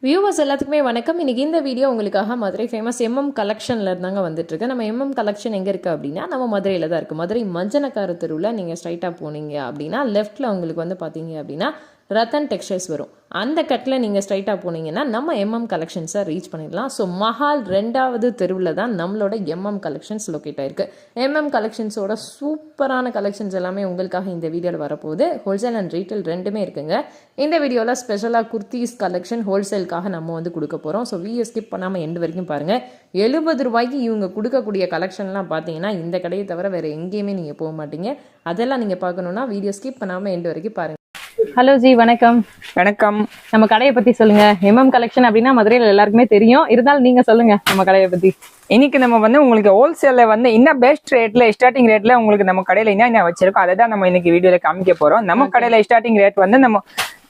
Viewers எல்லாத்துக்குமே வணக்கம். இன்னைக்கு இந்த வீடியோ உங்களுக்காக மதுரை ஃபேமஸ் கலெக்ஷன்ல இருந்தாங்க வந்துட்டு இருக்கு. நம்ம கலெக்ஷன் எங்க இருக்கு அப்படின்னா நம்ம மதுரையில தான் இருக்கு. மதுரை மஞ்சனக்கார தெருவில் நீங்க ஸ்ட்ரைட்டா போனீங்க அப்படின்னா லெஃப்ட்ல உங்களுக்கு வந்து பாத்தீங்க அப்படின்னா ரத்தன் டெக்ஸ்டைல்ஸ் வரும். அந்த கட்டில் நீங்கள் ஸ்ட்ரைட்டாக போனீங்கன்னா நம்ம கலெக்ஷன்ஸை ரீச் பண்ணிடலாம். ஸோ மஹால் 2வது தெருவில் தான் நம்மளோட கலெக்ஷன்ஸ் லொக்கேட் ஆயிருக்கு. கலெக்ஷன்ஸோட சூப்பரான கலெக்ஷன்ஸ் எல்லாமே உங்களுக்காக இந்த வீடியோவில் வரப்போகுது. ஹோல்சேல் அண்ட் ரீட்டைல் ரெண்டுமே இருக்குங்க. இந்த வீடியோவில் ஸ்பெஷலாக குர்த்திஸ் கலெக்ஷன் ஹோல்சேலுக்காக நம்ம வந்து கொடுக்க போகிறோம். ஸோ வீடியோ ஸ்கிப் பண்ணாமல் எண்டு வரைக்கும் பாருங்கள். 70 ரூபாய்க்கு இவங்க கொடுக்கக்கூடிய கலெக்ஷன்லாம் பார்த்தீங்கன்னா இந்த கடையை தவிர வேறு எங்கேயுமே நீங்கள் போக மாட்டீங்க. அதெல்லாம் நீங்கள் பார்க்கணுன்னா வீடியோ ஸ்கிப் பண்ணாமல் எண்டு வரைக்கும் பாருங்கள். ஹலோ ஜி, வணக்கம். வணக்கம். நம்ம கடையை பத்தி சொல்லுங்க. கலெக்ஷன் அப்படின்னா மதுரையில எல்லாருக்குமே தெரியும், இருந்தாலும் நீங்க சொல்லுங்க நம்ம கடையை பத்தி. இன்னைக்கு நம்ம வந்து உங்களுக்கு ஹோல்சேல்ல வந்து இன்னும் பெஸ்ட் ரேட்ல ஸ்டார்டிங் ரேட்ல உங்களுக்கு நம்ம கடையில என்ன வச்சிருக்கோம் அதை தான் நம்ம இன்னைக்கு வீடியோல காமிக்க போறோம். நம்ம கடையில ஸ்டார்டிங் ரேட் வந்து நம்ம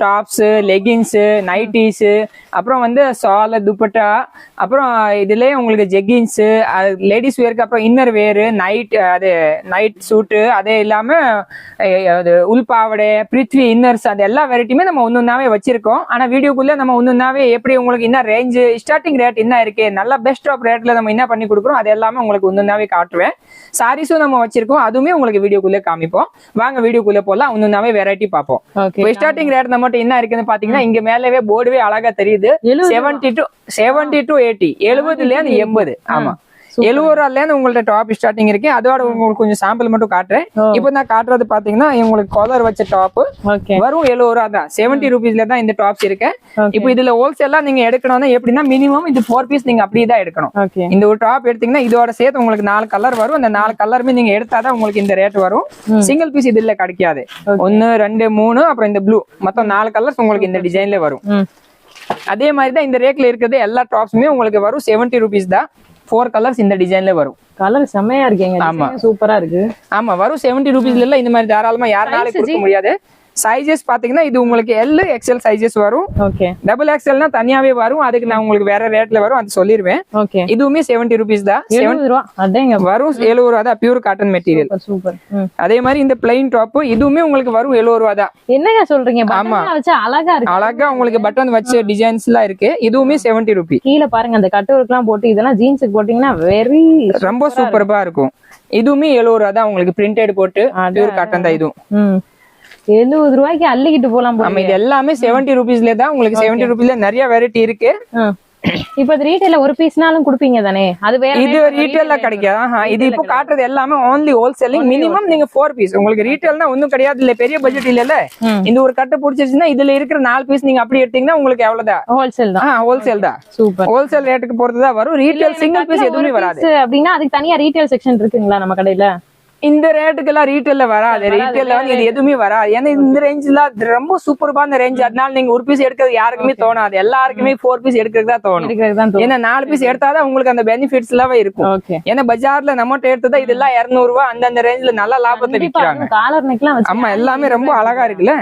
டாப்ஸ், லெகின்ஸ், நைட்டிஸ், அப்புறம் வந்து சால், துப்பட்டா, அப்புறம் இதுலயே உங்களுக்கு ஜெகின்ஸ், லேடிஸ் வேருக்கு, அப்புறம் இன்னர் வேரு, நைட் சூட்டு, அதே இல்லாம உள்பாவடை, பிரித்வி இன்னர்ஸ், அது எல்லா வெரைட்டியுமே நம்ம ஒன்னொன்னாவே வச்சிருக்கோம். ஆனா வீடியோக்குள்ள நம்ம ஒன்னொன்னாவே எப்படி உங்களுக்கு என்ன ரேஞ்ச் ஸ்டார்டிங் ரேட் என்ன இருக்கு, நல்ல பெஸ்ட் ஆஃப் ரேட்ல நம்ம என்ன பண்ணி கொடுக்குறோம் அது எல்லாமே உங்களுக்கு ஒன்னொன்னாவே காட்டுவேன். சாரீஸும் நம்ம வச்சிருக்கோம், அதுவுமே உங்களுக்கு வீடியோக்குள்ளே காமிப்போம். வாங்க வீடியோக்குள்ள போலாம், ஒன்னொன்னாவே வெரைட்டி பார்ப்போம். ஸ்டார்டிங் ரேட் நம்ம என்ன இருக்குன்னு பாத்தீங்கன்னா இங்க மேலவே போர்டுவே அழகா தெரியுது. 70 to 80 70ல இருந்து 80. ஆமா, 70 ரூபாயில இருந்து உங்கள்ட்ட டாப் ஸ்டார்டிங் இருக்கு. அதோட உங்களுக்கு கொஞ்சம் சாம்பிள் மட்டும் காட்டுறேன். இப்போ நான் காட்டுறது பாத்தீங்கன்னா உங்களுக்கு காலர் வச்ச டாப் வரும் 70 ரூபா தான். 70 ரூபீஸ்ல தான் இந்த டாப்ஸ் இருக்கு. இப்போ இதுல ஹோல்சேலா நீங்க எடுக்கணும்னா எப்படின்னா மினிமம் இது 4 பீஸ் நீங்க அப்படியே தான் எடுக்கணும். இந்த ஒரு டாப் எடுத்தீங்கன்னா இதோட சேர்த்து உங்களுக்கு 4 கலர் வரும். அந்த 4 கலருமே நீங்க எடுத்தாதான் உங்களுக்கு இந்த ரேட் வரும். சிங்கிள் பீஸ் இதுல கிடைக்காது. 1 2 3 அப்புறம் இந்த ப்ளூ, மொத்தம் 4 கலர்ஸ் உங்களுக்கு இந்த டிசைன்ல வரும். அதே மாதிரி தான் இந்த ரேட்ல இருக்கிறது எல்லா டாப்ஸுமே உங்களுக்கு வரும் 70 ரூபீஸ் தான். 4 கலர்ஸ் இந்த டிசைன்ல வரும். கலர் செமையா இருக்கீங்க. ஆமா, சூப்பரா இருக்கு. ஆமா, வரும் 70 ரூபீஸ்ல இந்த மாதிரி தாராளமா யாராலும் கொடுக்க முடியாது. சைஸஸ் பாத்தீங்கன்னா இது உங்களுக்கு எல் எக்ஸ்எல் சைஸஸ் வரும். டபுள் எக்ஸ்எல்னா தனியாவே வரும். அதுக்கு நான் உங்களுக்கு வேற ரேட்ல வரும், அது சொல்லிருவேன். இதுவுமே 70 ரூபீஸ் தான். 70 ரூபா வரும். 70 ரூபா தான், பியூர் காட்டன் மெட்டீரியல். சூப்பர். அதே மாதிரி இந்த பிளைன் டாப் இதுவுமே உங்களுக்கு வரும் 70 ரூபா தான். என்னங்க சொல்றீங்க? ஆமா, அழகா இருக்கு. அழகா உங்களுக்கு பட்டன் வச்ச டிசைன்ஸ் எல்லாம் இருக்கு. இதுவுமே 70 ரூபி. கீழே பாருங்க அந்த கட் ஒர்க் எல்லாம் போட்டு இதெல்லாம் ஜீன்ஸுக்கு போட்டீங்கன்னா வெரி ரொம்ப சூப்பரா இருக்கும். இதுவுமே 70 ரூபா தான் உங்களுக்கு பிரிண்டட் போட்டு பியூர் காட்டன் தான். இதுவும் 70 ரூபாய்க்கு அள்ளிக்கிட்டு போலாம். இது எல்லாமே 70 ரூபீஸ்ல தான். உங்களுக்கு 70 ரூபீஸ்ல நிறைய வெரைட்டி இருக்கு. இப்ப ரீட்டைல ஒரு பீஸ்னாலும் குடுப்பீங்க தானே? அது வேற, இது ரீட்டைல்ல கிடைக்காது. இது இப்போ காட்டுறது எல்லாமே ஓன்லி ஹோல்சேலிங். மினிமம் நீங்க 4 பீஸ். உங்களுக்கு ரீட்டைல்னா ஒன்னும் கிடையாது, இல்ல பெரிய பட்ஜெட் இல்ல. இந்த ஒரு கட்டு பிடிச்சிருச்சுன்னா இதுல இருக்கிற 4 பீஸ் நீங்க அப்படி எடுத்தீங்கன்னா உங்களுக்கு எவ்வளவுதான்? ஹோல்சேல் தான். ஹோல்சேல் தான். சூப்பர். ஹோல்சேல் ரேட்டுக்கு போறதுதான் வரும். ரீட்டைல் சிங்கிள் பீஸ் எதுவுமே வராது. அப்படின்னா அதுக்கு தனியா ரீட்டைல் செக்ஷன் இருக்குங்களா நம்ம கடையில? இந்த ரேட்டுக்கு எல்லாம் ரீட்டைல்ல வராது. ரீட்டைல்ல வந்து இது எதுவுமே வராது. ஏன்னா இந்த ரேஞ்ச்ல ரொம்ப சூப்பரான ரேஞ்ச். அதனால நீங்க ஒரு பீஸ் எடுக்கிறது யாருக்குமே தோணாது. எல்லாருக்குமே 4 பீஸ் எடுக்கிறதா தோணும். ஏன்னா 4 பீஸ் எடுத்தாதான் உங்களுக்கு அந்த பெனிஃபிட்ஸ் எல்லாம் இருக்கும். ஏன்னா பஜார்ல நம்மகிட்ட எடுத்ததா இதெல்லாம் 200 ரூபாய் அந்த ரேஞ்ச்ல நல்ல லாபத்தை விற்கிறாங்க. ஆமா, எல்லாமே ரொம்ப அழகா இருக்குல்ல.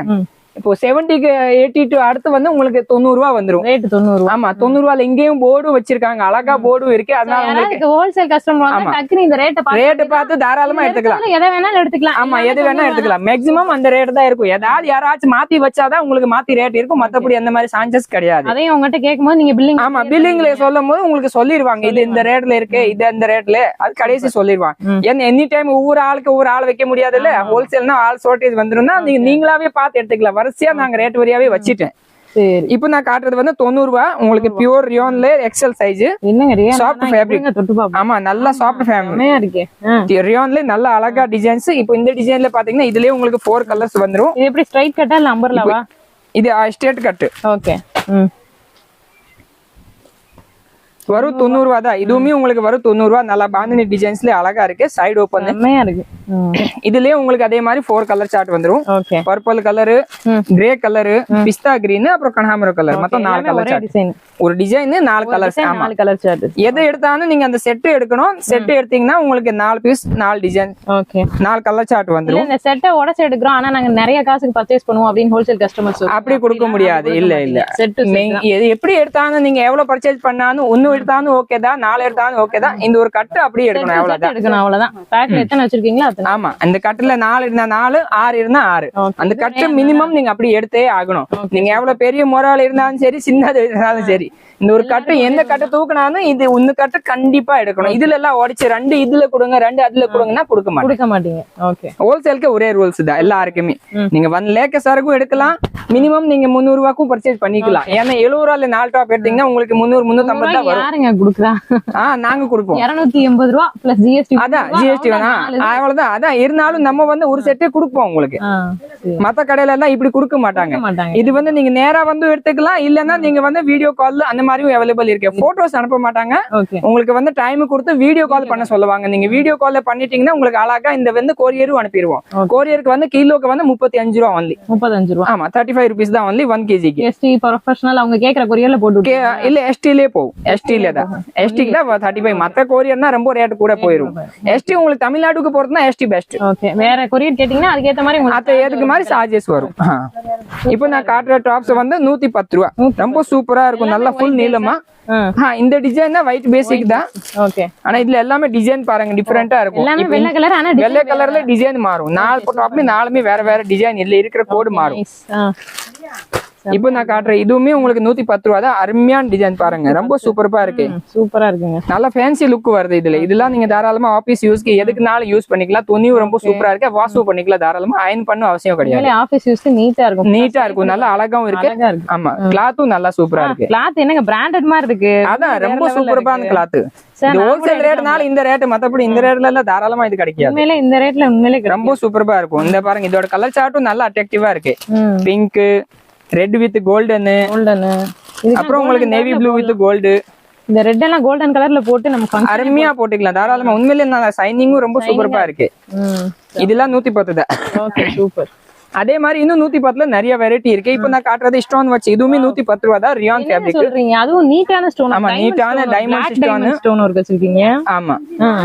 இப்போ 70க்கு 80 to அடுத்து வந்து உங்களுக்கு 90 ரூபாய் வந்துரும். ரேட் 90. ஆமா, 90 ரூபாய்ல இங்கேயும் போர்டும் வச்சிருக்காங்க, அழகா போர்டும் இருக்கு. அதனால உங்களுக்கு ஹோல்சேல் கஸ்டமர் வாங்க டக்குனு இந்த ரேட் பார்த்து தாராளமா எடுத்துக்கலாம். எதை வேணாலும் எடுத்துக்கலாம். ஆமா, எது வேணா எடுத்துக்கலாம். மேக்ஸிமம் அந்த ரேட் தான் இருக்கும். ஏதாவது யாராச்சும் மாத்தி வச்சாதான் உங்களுக்கு மாத்தி ரேட் இருக்கும். மத்தபடி அந்த மாதிரி சான்சஸ் கிடையாது. அதையும் உங்ககிட்ட கேட்கும்போது நீங்க பில்லிங் ஆமா, பில்லிங்ல சொல்லும் போது உங்களுக்கு சொல்லிருவாங்க இது இந்த ரேட்ல இருக்கு, இது அந்த ரேட்ல, அது கடைசி சொல்லிருவாங்க. ஏன்னா எனி டைம் ஒவ்வொரு ஆளுக்கு ஒவ்வொரு ஆள் வைக்க முடியாது இல்ல. ஹோல்சேல்னா ஆள் ஷார்டேஜ் வந்துரும்னா நீங்களாவே பார்த்து எடுத்துக்கலாம். வரிசையா நாங்க ரேட் வரியாவே வச்சிட்டேன். இப்போ நான் காட்டுறது வந்து 90 ரூபாய் உங்களுக்கு பியூர் ரியோன்ல எக்ஸ்எல் சைஸ். Soft fabric. ஆமா, நல்ல சாஃப்ட் ஃபேப்ரிக் ரியோன்ல நல்ல அழகா டிசைன்ஸ். இப்போ இந்த டிசைன்ல பாத்தீங்கன்னா இதுலயே உங்களுக்கு 4 கலர்ஸ் வந்துரும். இது எப்படி ஸ்ட்ரைட் கட்டா இல்ல அம்பர்லாவா? இது ஸ்ட்ரைட் கட். ஓகே. வரும் 90 ரூபா தான். இதுவுமே உங்களுக்கு வரும் 90 ரூபா. நல்லா பாந்தினி டிசைன்ஸ்ல அழகா இருக்கு. சைடு ஓபன் இருக்கு. இதுலயே உங்களுக்கு அதே மாதிரி 4 கலர் சார்ட் வந்துரும். Purple colour, grey colour, pista green, அப்புறம் கனகாமரம் கலர், மொத்தம் 4 கலர் சார்ட். ஒரு டிசைன் 4 கலர்ஸ். 4 colour chart. எதை எடுத்தாலும் நீங்க அந்த செட் எடுக்கணும். செட் எடுத்தீங்கன்னா உங்களுக்கு 4 பீஸ் 4 டிசைன் 4 கலர் சார்ட் வந்துரும். இந்த செட்டை உடைச்சு எடுக்கிறோம், ஆனா நாங்க நிறைய காசுக்கு பர்ச்சேஸ் பண்ணுவோம் அப்படின்னு ஹோல்சேல் கஸ்டமர்ஸ் அப்படி கொடுக்க முடியாது. இல்ல எப்படி எடுத்தாலும் நீங்க எவ்வளவு பர்ச்சேஸ் பண்ணாலும் 1 எடுத்தாலும் ஓகே தான், 4 எடுத்தாலும் ஓகே தான். இந்த ஒரு கட்டு அப்படியே எடுக்கணும். அவ்வளவுதான். பேக்ல எத்தனை வச்சிருக்கீங்களா? ஆமா அந்த கட்டுல 4 இருந்தா 4 6 இருந்தா 6 அந்த கட்டு மினிமம் நீங்க அப்படி எடுத்தே ஆகணும். நீங்க எவ்வளவு பெரிய முறால் இருந்தாலும் சரி சின்னது இருந்தாலும் சரி இந்த ஒரு கட்டு எந்த கட்டு தூக்கினாலும் இது ஒன்னு கட்டு கண்டிப்பா எடுக்கணும். இதுல எல்லாம் உடைச்சு 2 இதுல கொடுங்க 2 அதுல கொடுங்கன்னா கொடுக்க மாட்டீங்க. ஹோல்சேலுக்கு ஒரே ரூல்ஸ் தான் எல்லாருக்குமே. நீங்க 1 லேக் சரக்கும் எடுக்கலாம், மினிமம் நீங்க 300 ரூபாய்க்கும் பர்ச்சேஸ் பண்ணிக்கலாம். ஏன்னா 70 ரூபாய்ல 4 டாப் எடுத்தீங்கன்னா உங்களுக்கு 300 350 தான் வரும். யாருங்க குடுக்குறா? நாங்க கொடுப்போம் 280 ரூபாய் பிளஸ் ஜிஎஸ்டி. அதான் ஜிஎஸ்டி அவ்வளவுதான். அதான் இருந்தாலும் நம்ம ஒரு செட்டே கொடுப்போம் உங்களுக்கு. மத்த கடையில எல்லாம் இப்படி கொடுக்க மாட்டாங்க. இது நீங்க நேரா எடுத்துக்கலாம், இல்லன்னா நீங்க வீடியோ கால் அந்த மாதிரி அவைலபிள் இருக்கு. போட்டோஸ் அனுப்ப மாட்டாங்க, உங்களுக்கு டைம் கொடுத்து வீடியோ கால் பண்ண சொல்லுவாங்க. நீங்க வீடியோ கால் பண்ணிட்டீங்கன்னா உங்களுக்கு அழகா இந்த கொரியரும் அனுப்பிடுவோம். கொரியருக்கு கிலோக்கு 35 ரூபா ஒன்லி. 35 ரூபா. ஆமா 35 rupees தான் ஒன்லி 1 kg. எஸ்டி ப்ரொஃபஷனல் அவங்க கேக்குற கொரியர்ல போட்டு இல்ல எஸ்டிலே போகும். எஸ்டில தான் எஸ்டிக்கு தான் 35. மத்த கொரியர்னா ரொம்ப ரேட் கூட போயிடும். எஸ்டி உங்களுக்கு தமிழ்நாட்டுக்கு போறதுனா எஸ்டி பெஸ்ட். ஓகே வேற கொரியர் கேட்டிங்கன்னா அதுக்கு ஏத்த மாதிரி அது ஏதுக்கு மாதிரி சார்ஜஸ் வரும். இப்போ நான் காட்டுற டாப்ஸ் 110 ரூபா. ரொம்ப சூப்பரா இருக்கும், நல்லா ஃபுல் நீளமா. இந்த டிசைன் தான் ஒயிட் பேசிக் தான். ஓகே ஆனா இதுல எல்லாமே டிசைன் பாருங்க டிஃபரெண்டா இருக்கும். எல்லாமே வெள்ளை கலர், ஆனா வெள்ளை கலர்ல டிசைன் மாறும். 4 டாப்ல 4மே வேற வேற டிசைன், இதுல இருக்கிற கோடு மாறும். இப்போ நான் காட்டுறேன் இதுவுமே உங்களுக்கு 110 ரூபா தான். அருமையான டிசைன் பாருங்க, ரொம்ப சூப்பரா இருக்கு. சூப்பரா இருக்குங்க, நல்ல ஃபேன்சி லுக் வருது இதுல. இதெல்லாம் நீங்க தாராளமா ஆபீஸ் யூஸ்க்கு எதுக்குனாலும் யூஸ் பண்ணிக்கலாம். துணியும் ரொம்ப சூப்பரா இருக்கு, வாஷ் பண்ணிக்கலாம் தாராளமா. அயன் பண்ண அவசியம் கிடையாது. ஆபீஸ் யூஸ்க்கு நீட்டா இருக்கும், நல்லா அழகாவும் இருக்கு. ஆமா கிளாத்தும் நல்லா சூப்பரா இருக்கு. கிளாத் என்னங்க பிராண்டட் மாதிரி இருக்கு. அதான் ரொம்ப சூப்பரா அந்த கிளாத். இது ஹோல்சேல் ரேட்னால இந்த ரேட், மத்தபடி இந்த ரேட்ல எல்லாம் தாராளமா இது கிடைக்காது. உண்மையிலே இந்த ரேட்ல உண்மையிலே ரொம்ப சூப்பரா இருக்கும். இந்த பாருங்க இதோட கலர் சார்ட்டும் நல்லா அட்ராக்டிவா இருக்கு. பிங்க், ரெட் வித் கோல்டன், அப்புறம் உங்களுக்கு நேவி ப்ளூ வித் கோல்டு. இந்த ரெட் எல்லாம் கோல்டன் கலர்ல போட்டு நம்ம அருமையா போட்டுக்கலாம் தாராளமா. உண்மையிலே நல்லா சைனிங்கும் ரொம்ப சூப்பரா இருக்கு. இதெல்லாம் 110 தான். Okay super. அதே மாதிரி இன்னும் 110ல நிறைய வெரைட்டி இருக்கு. இப்போ நான் காட்டுறது ஸ்டோன் வச்சு, இதுவுமே 110 ரூபா தான். ரியான் ஃபேப்ரிக் சொல்றீங்க, அதுவும் நீட்டான ஸ்டோன். ஆமா நீட்டான டைமண்ட் ஸ்டோன் ஒர்க் வச்சிருக்கீங்க. ஆமா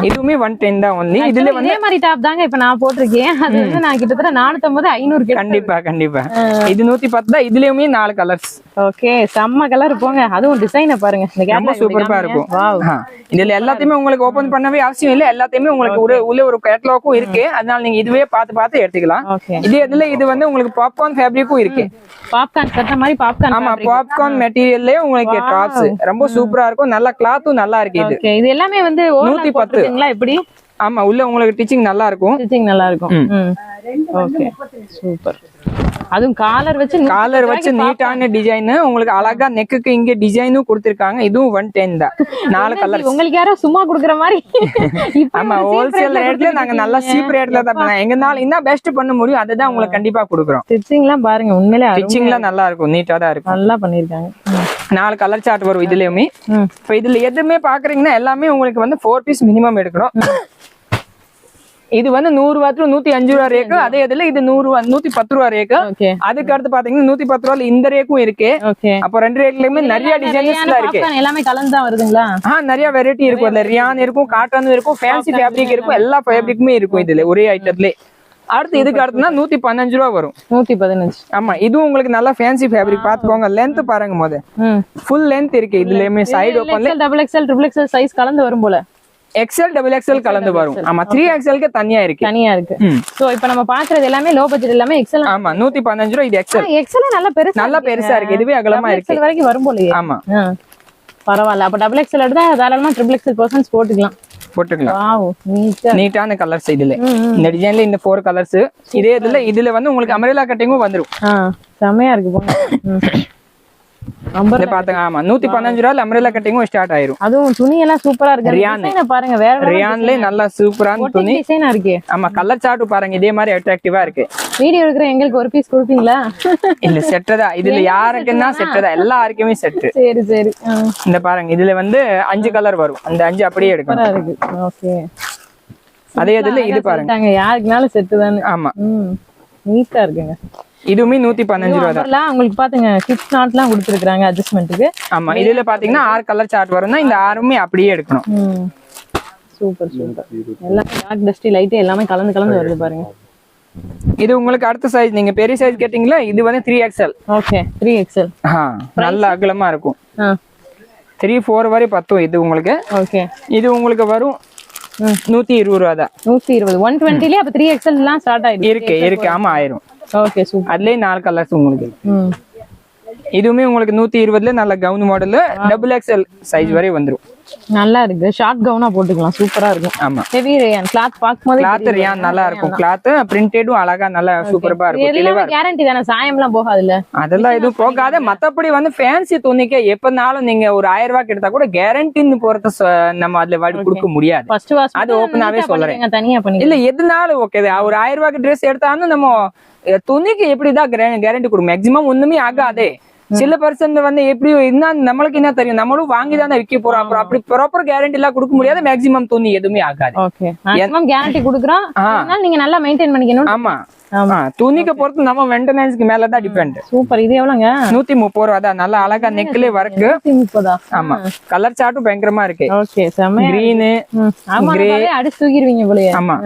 இதுவுமே 110 தான் ஒன்லி. இதுல இதே மாதிரி டாப் தாங்க இப்ப நான் போட்டிருக்கேன். அது நான் கிட்டத்தட்ட 450 500 கண்டிப்பா கண்டிப்பா. இது 110 தான். இதுலயுமே 4 கலர்ஸ். ஓகே செம்ம கலர் போங்க. அதுவும் டிசைனை பாருங்க, ரொம்ப சூப்பரா இருக்கும். இதுல எல்லாத்தையுமே உங்களுக்கு ஓபன் பண்ணவே அவசியம் இல்ல. எல்லாத்தையுமே உங்களுக்கு உள்ள ஒரு கேட்டலாகும் இருக்கு. அதனால நீங்க இதுவே பார்த்து எடுத்துக்கலாம். இதே இதுல இது உங்களுக்கு பாப்கார்ன் ஃபேப்ரிக்கும் இருக்கு. பாப்கார்ன் கட்ட மாதிரி பாப்கார்ன். ஆமா பாப்கார்ன் மெட்டீரியல்லே உங்களுக்கு டாப்ஸ் ரொம்ப சூப்பரா இருக்கும். நல்ல கிளாத்தும் நல்லா இருக்கு. இது எல்லாமே 110 எப்படி? ஆமா உள்ள உங்களுக்கு டிச்சிங் நல்லா இருக்கும். Okay super. அதுவும் காலர் வச்சு நீட்டான டிசைன். உங்களுக்கு அழகா நெக்குக்கு இங்க டிசைனும் கொடுத்திருக்காங்க. இதுவும் 110 தான். 4 கலர். உங்களுக்கு யாரோ சும்மா குடுக்குற மாதிரி. ஆமா ஹோல்சேல் ரேட்ல நாங்க நல்லா சீப் ரேட்ல தான் எங்கனால என்ன பெஸ்ட் பண்ண முடியும் அதுதான் உங்களுக்கு கண்டிப்பா கொடுக்குறோம். ஸ்டிச்சிங்லாம் பாருங்க, உண்மையிலே ஸ்டிச்சிங்லாம் நல்லா இருக்கும், நீட்டா தான் இருக்கும். நல்லா பண்ணிருக்காங்க. 4 கலர் சார்ட் வரும் இதுலயுமே. இப்ப இதுல எதுவுமே பாக்குறீங்கன்னா எல்லாமே உங்களுக்கு 4 பீஸ் மினிமம் எடுக்கணும். இது 100 ரூபா 105 ரூபா ரேக்கு. அதே இதுல இது 110 ரூபா ரேக்கு. அதுக்கு அடுத்து பாத்தீங்கன்னா 110 ரூபால இந்த ரேக்கும் இருக்கு. அப்ப 2 ரேக்லயுமே நிறைய டிசைன்ஸ் இருக்கு. எல்லாமே கலந்து தான் வருதுங்களா? நிறைய வெரைட்டி இருக்கும். அதுல ரியான் இருக்கும், காட்டன் இருக்கும், ஃபேன்சி ஃபேப்ரிக் இருக்கும், எல்லா ஃபேப்ரிக்குமே இருக்கும் இதுல ஒரே ஐட்டத்துல. அடுத்து இதுக்கு அடுத்துனா 115 ரூபா வரும். 115. ஆமா இதுவும் உங்களுக்கு நல்லா ஃபேன்சி ஃபேப்ரிக். பாத்துக்கோங்க லென்த் பாருங்க, முத ஃபுல் லென்த் இருக்கு. இதுலயுமே சைடு ஓபன்ல XL XXL XXL சைஸ் கலந்து வரும் போல. XL XXL கலந்து வரும். ஆமா 3XL க்கு தனியா இருக்கு. சோ இப்போ நம்ம பாக்குறது எல்லாமே லோ பட்ஜெட், எல்லாமே XL. ஆமா 115 ரூபாய். இது XL நல்லா பெருசா இருக்கு. இதுவே அகலமா இருக்கு. XL வரைக்கும் வரும் போல. ஆமா பரவாயில்ல. அப்ப XXL எடுத்தா தாராளமா XXL பர்சன்ஸ் போட்டுக்கலாம். வாவ் நீட்டான கலர்ஸ். இதுல இந்த டிசைன்ல இந்த 4 கலர்ஸ். இதே இதுல உங்களுக்கு அம்ரேலா கட்டிங்கும் வந்துரும். செமையா இருக்கு போங்க. பாத்துங்க. ஆமா 115 ரூபாய் அம்ரேலா கட்டிங்கும் ஸ்டார்ட் ஆயிரும். அதுவும் துணி எல்லாம் சூப்பரா இருக்கு. டிசைன் பாருங்க, வேற ரியான்ல நல்லா சூப்பரான துணி டிசைனா இருக்கு. ஆமா கலர் சார்ட் பாருங்க, இதே மாதிரி அட்ராக்டிவா இருக்கு. வீடியோ எடுக்கிற எங்களுக்கு ஒரு பீஸ் கொடுப்பீங்களா? இல்ல செட் தான். இதுல யாருக்குன்னா செட் தான், எல்லாருக்குமே செட். சரி இந்த பாருங்க இதுல 5 கலர் வரும். அந்த 5 அப்படியே எடுக்கணும். ஓகே அதே இதுல இது பாருங்க, யாருக்குனாலும் செட் தானே. ஆமா நீட்டா இருக்குங்க. இதுவுமே 115 ரூபா தான். உங்களுக்கு பாத்துங்க கிட்ஸ் நாட்லாம் கொடுத்துருக்காங்க அட்ஜஸ்ட்மெண்ட்டுக்கு. ஆமா இதுல பாத்தீங்கன்னா 6 கலர் சார்ட் வரும்னா இந்த 6மே அப்படியே எடுக்கணும். சூப்பர் எல்லாமே டார்க் டஸ்டி லைட் எல்லாமே கலந்து வருது பாருங்க. இது உங்களுக்கு அடுத்த சைஸ். நீங்க பெரிய சைஸ் கேட்டீங்களா? இது 3XL. Okay 3XL. நல்ல அகலமா இருக்கும். 3-4 வரை பத்தும் இது உங்களுக்கு. ஓகே இது உங்களுக்கு வரும் 120 ரூபா தான். 120 120லயே அப்ப 3XL எல்லாம் ஸ்டார்ட் ஆயிடுச்சு. இருக்கு ஆமா ஆயிரும். Okay super. அதுலயே 4 கலர்ஸ் உங்களுக்கு. இதுவுமே உங்களுக்கு 120ல நல்ல கவுன் மாடல் XXL சைஸ் வரை வந்துரும். நல்லா இருக்கு. ஷார்ட் கவுனா போட்டுக்கலாம். சூப்பரா இருக்கும். ஆமா. ஹெவி ரேயான் கிளாத் பாக்கும்போது கிளாத் ரேயான் நல்லா இருக்கும். கிளாத் பிரிண்டடும் அழகா நல்லா சூப்பரா இருக்கும். எல்லாமே கேரண்டி தானே, சாயம்லாம் போகாதுல்ல? அதெல்லாம் எதுவும் போகாது. மத்தபடி வந்து ஃபேன்சி துணிக்கு எப்பனாலும் நீங்க ஒரு 1000 ரூபாய் எடுத்தா கூட கேரண்டின்னு போறது நம்ம அதுல வடி கொடுக்க முடியாது. ஃபர்ஸ்ட் வாஷ் அது ஓப்பனாவே சொல்றேன். தனியா பண்ணி இல்ல எதுனாலும் ஓகே. ஒரு 1000 ரூபாய்க்கு ட்ரெஸ் எடுத்தாலும் நம்ம துணிக்கு எப்படிதான் கேரண்டி கொடுக்கும். மேக்ஸிமம் ஒண்ணுமே ஆகாதே. சில பர்சன்ட் வந்து எப்படி இருந்தா நம்மளுக்கு என்ன தெரியும், நம்மளும் வாங்கி தானே விற்க போறோம். அப்புறம் அப்படி ப்ராப்பர் கேரண்டி எல்லாம் கொடுக்க முடியாது. மேக்ஸிமம் துணி எதுவுமே ஆகாது. ஓகே மேக்ஸிமம் கேரண்டி கொடுக்குறோம். அதனால நீங்க நல்லா மெயின்டைன் பண்ணிக்கணும். ஆமா துணிக்கு பொறுத்து நம்ம மெயின்டெனன்ஸ்க்கு மேல தான் டிபெண்ட். சூப்பர். இது எவ்வளவுங்க? 130 ரூபா தான். நல்லா அழகா நெக்லே வர்க். 130. ஆமா கலர் சார்ட்டும் பயங்கரமா இருக்கு. ஓகே செம்ம. கிரீன் கிரே அடிச்சு தூக்கிடுவீங்க போலயே. ஆமா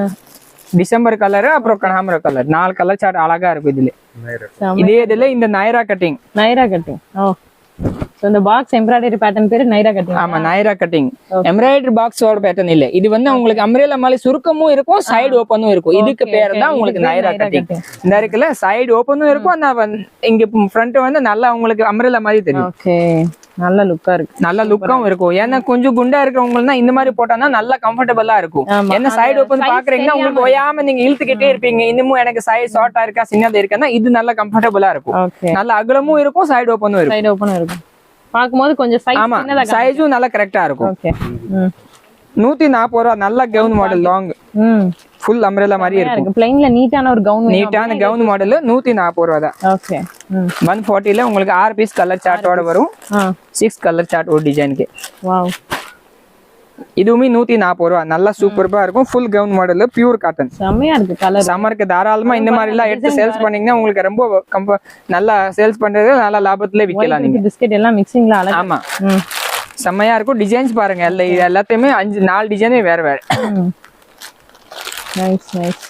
டிசம்பர் கலர் அப்புறம் கனகாம்பரம் கலர் 4 கலர் சார்ட் அழகா இருக்கும். இதுல இந்த நைரா கட்டிங். ஓ சோ இந்த பாக்ஸ் எம்ப்ராய்டரி பேட்டர்ன் பேரு நைரா கட்டிங். ஆமா நைரா கட்டிங். எம்ப்ராய்டரி பாக்ஸோட பேட்டர்ன் இல்ல. இது வந்து உங்களுக்கு அம்ரேலா மாதிரி சுருக்கமும் இருக்கும், சைடு ஓபனும் இருக்கும். இதுக்கு பேர் தான் உங்களுக்கு நைரா கட்டிங். இந்த இருக்குல்ல சைடு ஓபனும் இருக்கும். ஆனா இங்க ஃப்ரண்ட் வந்து நல்லா உங்களுக்கு அம்ரேலா மாதிரி தெரியும். ஓகே நல்ல லுக்கா இருக்கு. நல்ல லுக்காவும் இருக்கும். ஏன்னா கொஞ்சம் குண்டா இருக்கிறவங்கன்னா இந்த மாதிரி போட்டானா நல்லா கம்ஃபர்டபுளா இருக்கும். ஏன்னா சைடு ஓபன் பாக்குறீங்கன்னா உங்களுக்கு ஓயாம நீங்க இழுத்துக்கிட்டே இருப்பீங்க. இன்னமும் எனக்கு சைடு ஷார்ட்டா இருக்கா சின்னதா இருக்கா, இது நல்லா கம்ஃபர்டபுளா இருக்கும். நல்ல அகலமும் இருக்கும், சைடு ஓபனும் இருக்கும். பாக்கும்போது கொஞ்சம் சைஸ் சின்னதா சைஸும் நல்லா கரெக்டா இருக்கும். ஓகே 140 ரூபா. நல்ல கவுன் மாடல் லாங் ஃபுல் அம்ரேலா மாதிரி இருக்கும். பிளைன்ல நீட்டான ஒரு கவுன். நீட்டான கவுன் மாடல் 140 ரூபா தான். ஓகே 140ல உங்களுக்கு 6 பீஸ் கலர் சார்ட்டோட வரும். 6 கலர் சார்ட் ஒரு டிசைனுக்கு. வாவ். இதுவுமே 140 ரூபா. நல்லா சூப்பர்பா இருக்கும். Full gown model pure cotton. செமையா இருக்கு கலர். சம்மருக்கு தாராளமா இந்த மாதிரி எல்லாம் எடுத்து சேல்ஸ் பண்ணீங்கன்னா உங்களுக்கு ரொம்ப நல்லா சேல்ஸ் பண்றது நல்ல லாபத்துல விக்கலாம். நீங்க பிஸ்கட் எல்லாம் மிக்சிங்ல அழகா. ஆமா செம்மையா இருக்கும். டிசைன்ஸ் பாருங்க எல்லாத்தையுமே 4 டிசைனே வேற வேற. Nice nice.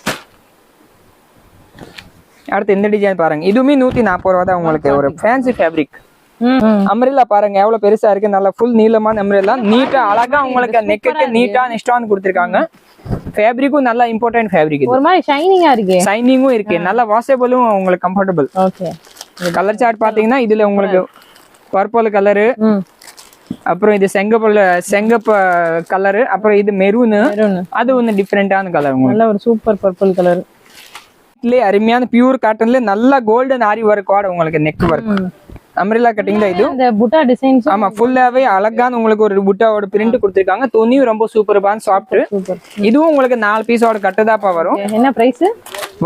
அடுத்து இந்த டிசைன் பாருங்க. இதுவுமே 140 ரூபா தான். உங்களுக்கு ஒரு ஃபேன்சி ஃபேப்ரிக் அம்ரேலா பாருங்க எவ்வளவு பெருசா இருக்கு. நல்லா ஃபுல் நீளமான அம்ரேலா. நீட்டா அழகா உங்களுக்கு நெக்குக்கு நீட்டா நெஸ்டான் கொடுத்திருக்காங்க. ஃபேப்ரிக்கும் நல்ல இம்பார்ட்டன்ட் ஃபேப்ரிக். ஒரு மாதிரி ஷைனிங்கா இருக்கு. ஷைனிங்கும் இருக்கு. நல்ல வாஷபிளும் உங்களுக்கு கம்ஃபர்டபிள். ஓகே கலர் சார்ட் பாத்தீங்கன்னா இதுல உங்களுக்கு பர்பிள் கலரு, அப்புறம் இது செங்கப்ப கலரு, அப்புறம் இது மெரூன். அது ஒண்ணு டிஃபரெண்டான கலர். நல்ல ஒரு சூப்பர் பர்பிள் கலர். அருமையான பியூர் காட்டன்ல நல்ல கோல்டன் ஆரி ஒர்க்கோட உங்களுக்கு நெக் ஒர்க். அம்ரேலா கட்டிங் தான் இது. இந்த புட்டா டிசைன்ஸ் ஆமா ஃபுல்லாவே அழகான உங்களுக்கு ஒரு புட்டாவோட பிரிண்ட் கொடுத்திருக்காங்க. துணியும் ரொம்ப சூப்பரான சாஃப்ட். இதுவும் உங்களுக்கு 4 பீஸோட கட்டதாப்பா வரும். என்ன பிரைஸ்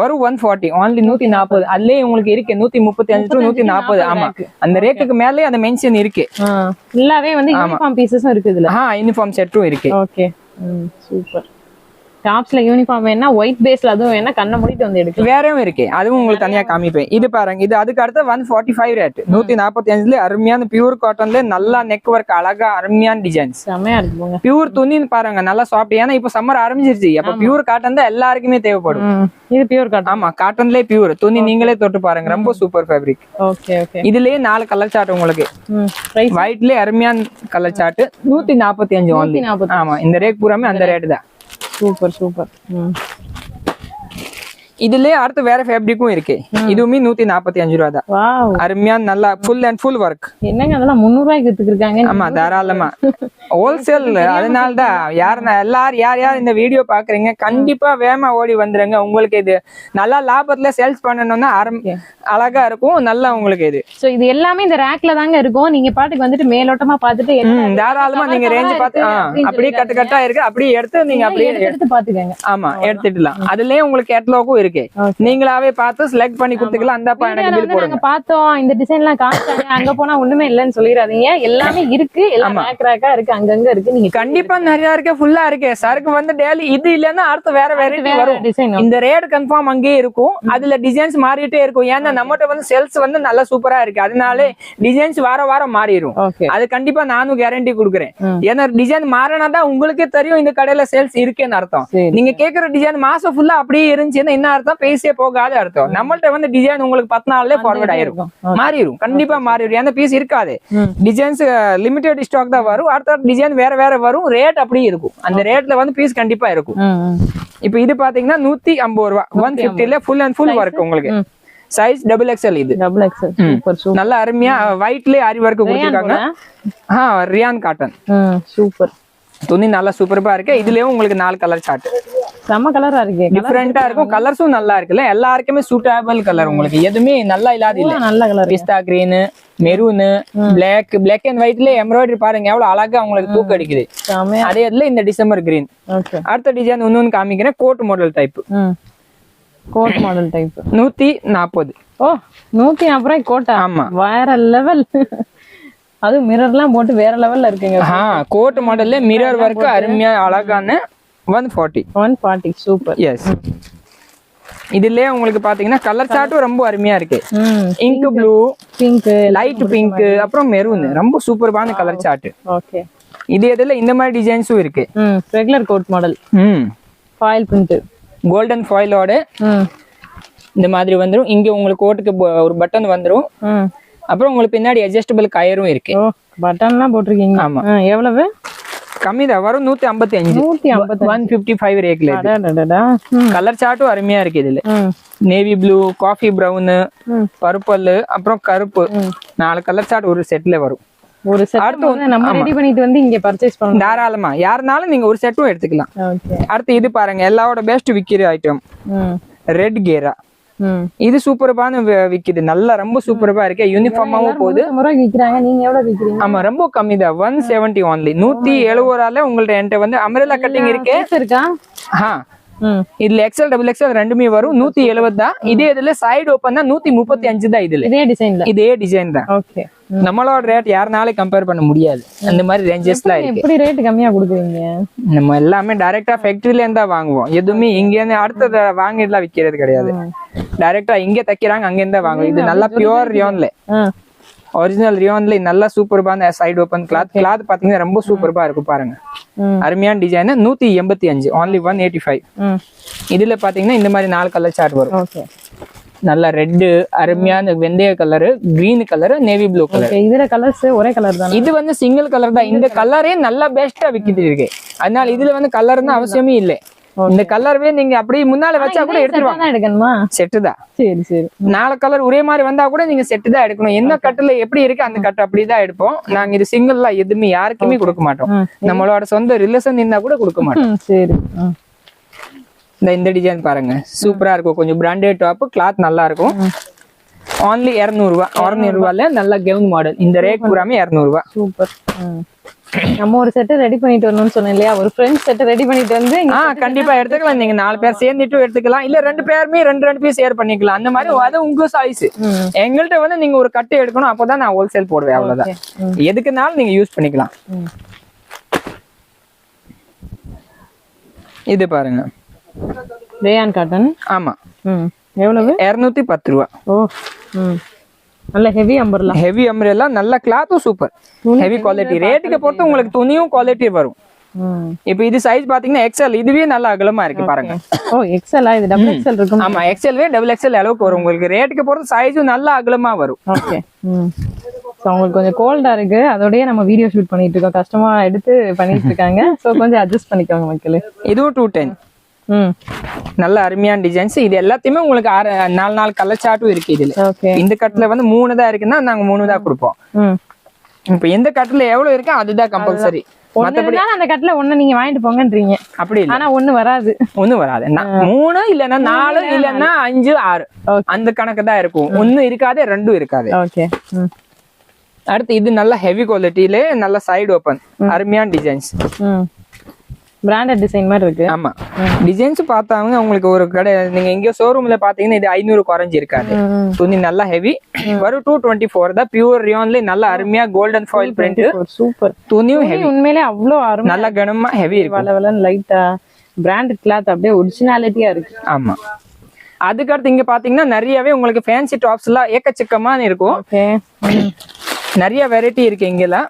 வரும்? 140 only 140. அதுலயே உங்களுக்கு இருக்கு 135 to 140. ஆமா அந்த ரேட்டுக்கு மேலே அந்த மென்ஷன் இருக்கு. ஃபுல்லாவே வந்து யூனிஃபார்ம் பீசஸும் இருக்கு இதுல. யூனிஃபார்ம் செட்டும் இருக்கு. Okay super. டாப்ஸ்ல யூனிஃபார்ம் வேணா ஒயிட் பேஸ்ல அதுவும் வேணா கண்ண மூடிட்டு வந்து எடுக்கலாம். வேறவும் இருக்கு. அதுவும் உங்களுக்கு தனியா காமிப்பேன். இது பாருங்க. இது அதுக்கு அடுத்து 145 ரேட். 145ல அருமையான பியூர் காட்டன்ல நல்லா நெக் ஒர்க் அழகா அருமையான டிசைன்ஸ். செமையா இருக்கு. பியூர் துணி பாருங்க நல்லா சாஃப்ட். ஏன்னா இப்ப சம்மர் ஆரம்பிச்சிருச்சு. அப்ப பியூர் காட்டன் தான் எல்லாருக்குமே தேவைப்படும். இது பியூர் காட்டன். ஆமா காட்டன்லயே பியூர் துணி. நீங்களே தொட்டு பாருங்க ரொம்ப சூப்பர் ஃபேப்ரிக். Okay okay. இதுலயே 4 கலர் சார்ட் உங்களுக்கு. ஒயிட்லயே அருமையான கலர் சார்ட் 145 only. ஆமா இந்த ரேட் பூராமே அந்த ரேட் தான். Super super. இதுலயே அடுத்து வேற ஃபேப்ரிக்கும் இருக்கு. இதுவுமே 145 ரூபா தான். வாவ் அருமையான நல்லா ஃபுல் அண்ட் ஃபுல் ஒர்க். என்னங்க அதெல்லாம் 300 ரூபாய்க்கு வித்துக்கிருக்காங்க. ஆமா தாராளமா ஹோல்சேல். அதனாலதான் யார் இந்த வீடியோ பாக்குறீங்க கண்டிப்பா வேகமா ஓடி வந்துருங்க. உங்களுக்கு இது நல்லா லாபத்துல சேல்ஸ் பண்ணணும்னா அழகா இருக்கும். நல்லா உங்களுக்கு இது. சோ இது எல்லாமே இந்த ரேக்ல தாங்க இருக்கும். நீங்க பாட்டுக்கு வந்துட்டு மேலோட்டமா பாத்துட்டு தாராளமா நீங்க ரேஞ்ச் பார்த்து அப்படியே கட்டா இருக்கு. அப்படியே எடுத்து நீங்க அப்படியே எடுத்து பாத்துக்கங்க. ஆமா எடுத்துடலாம். அதுலயே உங்களுக்கு கேட்டலாகும் இருக்கு. நீங்களாவே பார்த்து செலக்ட் பண்ணி கொடுத்துக்கலாம். அந்த எனக்கு பில் போடுங்க. பார்த்தோம் இந்த டிசைன் எல்லாம் காமிச்சாங்க. அங்க போனா ஒண்ணுமே இல்லன்னு சொல்லிடாதீங்க. எல்லாமே இருக்கு. எல்லாம் ரேக் ரேக்கா இருக்கு. அங்கங்க இருக்கு. நீங்க கண்டிப்பா நிறைய இருக்கு. ஃபுல்லா இருக்கு. சருக்கு வந்து டெய்லி இது இல்லன்னா அடுத்து வேற வெரைட்டி வரும். இந்த ரேட் கன்ஃபார்ம் அங்கேயே இருக்கும். அதுல டிசைன்ஸ் மாறிட்டே இருக்கும். ஏன்னா நம்மகிட்ட வந்து சேல்ஸ் வந்து நல்லா சூப்பரா இருக்கு. அதனால டிசைன்ஸ் வாரம் மாறிடும். அது கண்டிப்பா நானும் கேரண்டி கொடுக்குறேன். ஏன்னா டிசைன் மாறினாதான் உங்களுக்கே தெரியும் இந்த கடையில சேல்ஸ் இருக்குன்னு அர்த்தம். நீங்க கேக்குற டிசைன் மாசம் ஃபுல்லா அப்படியே இருந்துச்சுன்னா என்ன அர்த்தம் பீஸே போகாத அர்த்தம். நம்மள்ட்ட வந்து டிசைன் உங்களுக்கு 10 நாள்லயே ஃபார்வர்ட் ஆயிருக்கும், மாறிடும், கண்டிப்பா மாறிடும். அந்த பீஸ் இருக்காது, டிசைன்ஸ் லிமிடெட் ஸ்டாக் தான் வரும், அடுத்த டிசைன் வேற வேற வரும், ரேட் அப்படியே இருக்கும். அந்த ரேட்ல வந்து பீஸ் கண்டிப்பா இருக்கும். இப்ப இது பாத்தீங்கன்னா 150 ரூபா, 150ல ஃபுல் அண்ட் ஃபுல் ஒர்க் உங்களுக்கு. சைஸ் XXL, இது XXL சூப்பர் சூப்பர். நல்லா அருமையா ஒயிட்லயே ஆரி ஒர்க் கொடுத்திருக்காங்க. Ryan cotton super. துணி நல்லா சூப்பரா இருக்கு. இதுலயும் உங்களுக்கு 4 கலர் சார்ட், செம கலரா இருக்கு, டிஃபரெண்டா இருக்கும். கலர்ஸும் நல்லா இருக்குல்ல, எல்லாருக்குமே சூட்டபிள் கலர். உங்களுக்கு எதுவுமே நல்லா இல்லாத இல்ல. நல்ல colour, pista green, maroon, black and ஒயிட்ல எம்ப்ராய்டரி பாருங்க எவ்வளவு அழகா உங்களுக்கு தூக்கு அடிக்குது. அதே இதுல இந்த டிசம்பர் கிரீன். அடுத்த டிசைன் இன்னொன்னு காமிக்கிறேன், code model type. Code model type 140. ஓ 140 கோட்டா? ஆமா, வேற லெவல். அது மிரர்லாம் போட்டு வேற லெவல்ல இருக்குங்க. கோட் மாடல்ல மிரர் ஒர்க் அருமையா அழகான 140 சூப்பர். எஸ், இதுலயே உங்களுக்கு பாத்தீங்கன்னா கலர் சார்ட்டும் ரொம்ப அருமையா இருக்கு. Ink blue, pink, light pink, அப்புறம் மெரூன், ரொம்ப சூப்பரான கலர் சார்ட். ஓகே, இது இதுல இந்த மாதிரி டிசைன்ஸும் இருக்கு. Regular coat model, foil print, golden ஃபாயிலோட இந்த மாதிரி வந்துரும். இங்க உங்களுக்கு கோட்டுக்கு ஒரு பட்டன் வந்துரும். அப்புறம் உங்களுக்கு பின்னாடி அட்ஜஸ்டபிள் கயரும் இருக்கு. பட்டன்லாம் போட்டிருக்கீங்க. ஆமா, எவ்வளவு? கம்மி தான் வரும், 155. 155 ரேக்ல. கலர் சார்ட்டும் அருமையா இருக்கு. இதுல navy blue, coffee brown, purple, அப்புறம் கருப்பு, 4 கலர் சார்ட் ஒரு செட்ல வரும். ஒரு செட் நம்ம ரெடி பண்ணிட்டு வந்து இங்க பர்ச்சேஸ் பண்ணலாம் தாராளமா. யாருனாலும் நீங்க ஒரு செட்டும் எடுத்துக்கலாம். அடுத்து இது பாருங்க, எல்லாரோட பெஸ்ட் விக்கிற ஐட்டம், ரெட் கேரா. இது சூப்பரான விக்குது, நல்லா ரொம்ப சூப்பரா இருக்கு. யூனிஃபார்மாவும் போகுது. விக்கிறாங்க, நீங்க எவ்வளவு விக்கிறீங்க? ஆமா, ரொம்ப கம்மி தான், 170 ஒன்லி. 170 உங்கள்ட்ட என்கிட்ட வந்து அம்ரெல்லா கட்டிங் இருக்கு. இதுல XL XXL ரெண்டுமே வரும். 170 தான். இதே இதுல சைடு ஓபன் தான் 135 தான். இதுல இதே டிசைன் தான். நம்மளோட ரேட் யாருனாலும் கம்பேர் பண்ண முடியாது. அந்த மாதிரி ரேஞ்சஸ்லாம் இருக்கு. எப்படி ரேட் கம்மியா கொடுக்குறீங்க? நம்ம எல்லாமே டைரக்டா ஃபேக்டரியில இருந்தா வாங்குவோம். எதுவுமே இங்க இருந்து அடுத்தது வாங்கிட்டுலாம் விக்கிறது கிடையாது. டைரக்டா இங்க தைக்கிறாங்க, அங்க இருந்தா வாங்குவோம். இது நல்லா பியூர் ரியான்ல, ஒரிஜினல் ரியான்ல நல்ல சூப்பரான சைடு ஓபன் கிளாத் பாத்தீங்கன்னா ரொம்ப சூப்பரா இருக்கும். பாருங்க, அருமையான டிசைன். 185 only 185. இதுல பாத்தீங்கன்னா இந்த மாதிரி 4 கலர் சார்ட் வரும். நல்ல ரெட், அருமையான வெந்தய colour, green colour, navy blue colour. இதுல கலர்ஸ் ஒரே கலர் தான். இது வந்து சிங்கிள் கலர் தான். இந்த கலரே நல்லா பெஸ்டா விக்கிட்டு இருக்கு. அதனால இதுல வந்து கலர்னா அவசியமே இல்லை. இந்த கலர்வே நீங்க அப்படியே முன்னால வச்சா கூட எடுத்துருவாங்க. எடுக்கணுமா? செட்டு தான். சரி சரி. 4 கலர் ஒரே மாதிரி வந்தா கூட நீங்க செட்டு தான் எடுக்கணும். என்ன கட்டுல எப்படி இருக்கு அந்த கட்டு அப்படிதான் எடுப்போம். நாங்க இது சிங்கிள்ல எதுவுமே யாருக்குமே கொடுக்க மாட்டோம். நம்மளோட சொந்த ரிலேஷன் இருந்தா கூட கொடுக்க மாட்டோம். சரி. இந்த டிசைன் பாருங்க, சூப்பரா இருக்கும். கொஞ்சம் பிராண்டட் டாப், கிளாத் நல்லா இருக்கும். only 200 ரூபாய். 200 ரூபாயில நல்ல கவுன் மாடல். இந்த ரேட் பூராமே 200 ரூபாய். சூப்பர். நம்ம ஒரு செட் ரெடி பண்ணிட்டு வரணும்னு சொன்னேன் இல்லையா? ஒரு ஃப்ரெண்ட்ஸ் செட் ரெடி பண்ணிட்டு வந்து கண்டிப்பா எடுத்துக்கலாம். நீங்க 4 பேர் சேர்ந்துட்டு எடுத்துக்கலாம், இல்ல 2 பேருமே 2 பீஸ் ஷேர் பண்ணிக்கலாம். அந்த மாதிரி அது உங்க சாய்ஸ். எங்கள்கிட்ட வந்து நீங்க ஒரு கட்டு எடுக்கணும், அப்பதான் நான் ஹோல்சேல் போடுவேன். அவ்வளவுதான். எதுக்குனாலும் நீங்க யூஸ் பண்ணிக்கலாம். இது பாருங்க, ரேயான் காட்டன். ஆமா. எவ்வளவு? 210 ரூபாய். ஓ, நல்ல ஹெவி அம்பர்லா. ஹெவி அம்பர்லா, நல்ல கிளாத்தும் சூப்பர், ஹெவி குவாலிட்டி. ரேட்டுக்கு பொறுத்து உங்களுக்கு துணியும் குவாலிட்டி வரும். இப்ப இது சைஸ் பாத்தீங்கன்னா XL. இதுவே நல்ல அகலமா இருக்கு பாருங்க. ஓ XL இது XXL இருக்கும். ஆமா, XL XXL அளவுக்கு வரும். உங்களுக்கு ரேட்டுக்கு பொறுத்து சைஸும் நல்ல அகலமா வரும். ஓகே. உங்களுக்கு கொஞ்சம் கோல்டா இருக்கு, அதோடய நம்ம வீடியோ ஷூட் பண்ணிட்டு இருக்கோம். கஷ்டமா எடுத்து பண்ணிட்டு இருக்காங்க. சோ கொஞ்சம் அட்ஜஸ்ட் பண்ணிக்கோங்க மக்களே. இதுவும் 210. நல்ல அருமையான டிசைன்ஸ். இது எல்லாத்தையுமே உங்களுக்கு 4 கலர் சார்ட்டும் இருக்கு. இதுல இந்த கட்டுல வந்து 3 தான் இருக்குன்னா நாங்க 3 தான் கொடுப்போம். இப்ப எந்த கட்டுல எவ்வளவு இருக்கு அதுதான் கம்பல்சரி. மத்தபடி அந்த கட்டுல ஒண்ணு நீங்க வாங்கிட்டு போங்கன்றீங்க. அப்படி இல்ல, ஆனா ஒண்ணு வராது. 3 இல்லன்னா 4 இல்லன்னா 5 6 அந்த கணக்கு தான் இருக்கும். 1 இருக்காது, 2 இருக்காது. ஓகே. அடுத்து இது நல்ல ஹெவி குவாலிட்டியில நல்ல சைடு ஓபன், அருமையான டிசைன்ஸ். பிராண்டட் டிசைன் மாதிரி இருக்கு. ஆமா, டிசைன்ஸ் பார்த்தாங்க உங்களுக்கு ஒரு கடை நீங்க எங்க ஷோரூம்ல பாத்தீங்கன்னா இது 500 குறைஞ்சு இருக்காது. துணி நல்லா ஹெவி வரும். 224 தான். பியூர் ரியான்ல நல்ல அருமையா கோல்டன் ஃபாயில் பிரிண்ட். சூப்பர். துணியும் ஹெவி, உண்மையிலே அவ்வளவு அருமையா நல்ல கனமா ஹெவி இருக்கு. வளவலன்னு லைட்டா பிராண்டட் கிளாத் அப்படியே ஒரிஜினாலிட்டியா இருக்கு. ஆமா. அதுக்கடுத்து இங்க பாத்தீங்கன்னா நிறையவே உங்களுக்கு ஃபேன்சி டாப்ஸ் எல்லாம் ஏக்கச்சக்கமா இருக்கும். நிறைய வெரைட்டி இருக்கு இங்கெல்லாம்.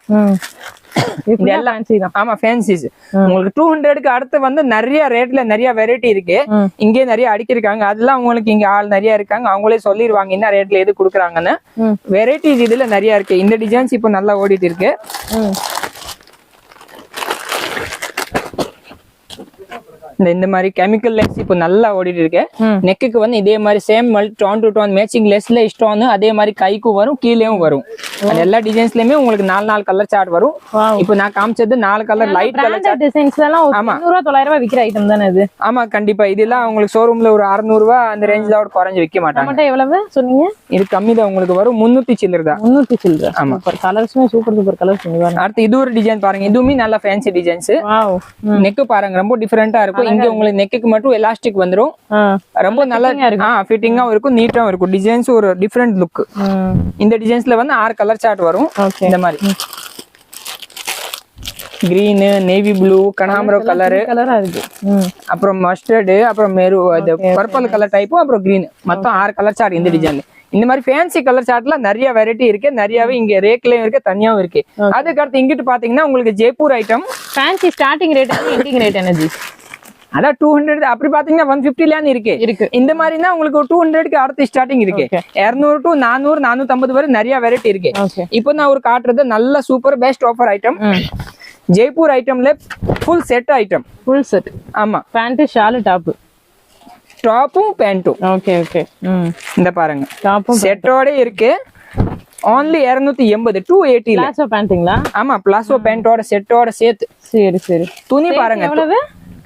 இதெல்லாம் ஃபேன்சி தான். ஆமா ஃபேன்சிஸ். உங்களுக்கு 200க்கு அடுத்து வந்து நிறைய ரேட்ல நிறைய வெரைட்டி இருக்கு. இங்கே நிறைய அடிக்கிருக்காங்க. அதெல்லாம் உங்களுக்கு இங்க ஆள் நிறைய இருக்காங்க. அவங்களே சொல்லிடுவாங்க என்ன ரேட்ல எது குடுக்குறாங்கன்னு. வெரைட்டிஸ் இதுல நிறைய இருக்கு. இந்த டிசைன்ஸ் இப்போ நல்லா ஓடிட்டு இருக்கு. இந்த மாதிரி கெமிக்கல் லெஸ் இப்போ நல்லா ஓடிட்டு இருக்கு. நெக்குக்கு வந்து இதே மாதிரி same tone to tone matching லெஸ்ல ஸ்டோன் அதே மாதிரி கைக்கும் வரும் கீழேயும் வரும். அது எல்லா டிசைன்ஸ்லயுமே உங்களுக்கு 4 கலர் சார்ட் வரும். இப்போ நான் காமிச்சது 4 colour light colour chart designs எல்லாம் 800 900 விக்கிற ஐட்டம் தானே இது? ஆமா கண்டிப்பா. இதெல்லாம் உங்களுக்கு ஷோரூம்ல ஒரு 600 ரூபாய் அந்த ரேஞ்ச்ல ஒரு குறைஞ்சு விக்க மாட்டாங்க. மட்டும் எவ்வளவு சொன்னீங்க? இது கம்மி தான் உங்களுக்கு வரும் 300 சில்லர் தான். 300 சில்லர். ஆமா கலர்ஸ்மே சூப்பர் கலர்ஸ் பாருங்க. அடுத்து இது ஒரு டிசைன் பாருங்க. இதுவுமே நல்ல ஃபேன்சி டிசைன்ஸ். வாவ். நெக் பாருங்க ரொம்ப டிஃபரெண்டா இருக்கும். இங்க உங்களுக்கு நெக்குக்கு மட்டும் எலாஸ்டிக் வந்துரும். ரொம்ப நல்லா ஃபிட்டிங்கா இருக்கும் நீட்டா இருக்கும். டிசைன்ஸ் ஒரு டிஃபரெண்ட் லுக். இந்த டிசைன்ஸ்ல வந்து 6 கலர் சார்ட் வரும். இந்த மாதிரி கிரீன், நேவி ப்ளூ, கனகாம்பரம் கலர், அப்புறம் மஸ்டர்டு, அப்புறம் பர்பிள் கலர் டைப்பும், அப்புறம் கிரீன், மொத்தம் 6 கலர் சார்ட் இந்த டிசைன்ல. இந்த மாதிரி ஃபேன்சி கலர் சார்ட்ல நிறைய வெரைட்டி இருக்கு. நிறையவே இங்க ரேக்லயும் இருக்கு, தனியாவும் இருக்கு. அதுக்கு அடுத்து இங்கிட்டு பாத்தீங்கன்னா உங்களுக்கு Jaipur item. Fancy starting rate ending rate என்னது? அதான் 200 அப்படி பாத்தீங்கன்னா 150 இருக்கு. இந்த மாதிரினா உங்களுக்கு 200க்கு அடுத்து ஸ்டார்டிங் இருக்கு. 200 to 400 450 வரை நிறைய வெரைட்டி இருக்கு. இப்போ நான் ஒரு காட்டுறது நல்ல super best offer item. Jaipur ஐட்டம்ல full set item. Full set. ஆமா பேண்ட் ஷால் டாப்பும் பேண்ட்டும். ஓகே இந்த பாருங்க டாப்பும் செட்டோட இருக்கு. only 280 280 பிளாசோ பேண்ட்ங்களா? ஆமா பிளாசோ பேண்டோட செட்டோட சேர்த்து. சரி துணி பாருங்க எவ்வளவு?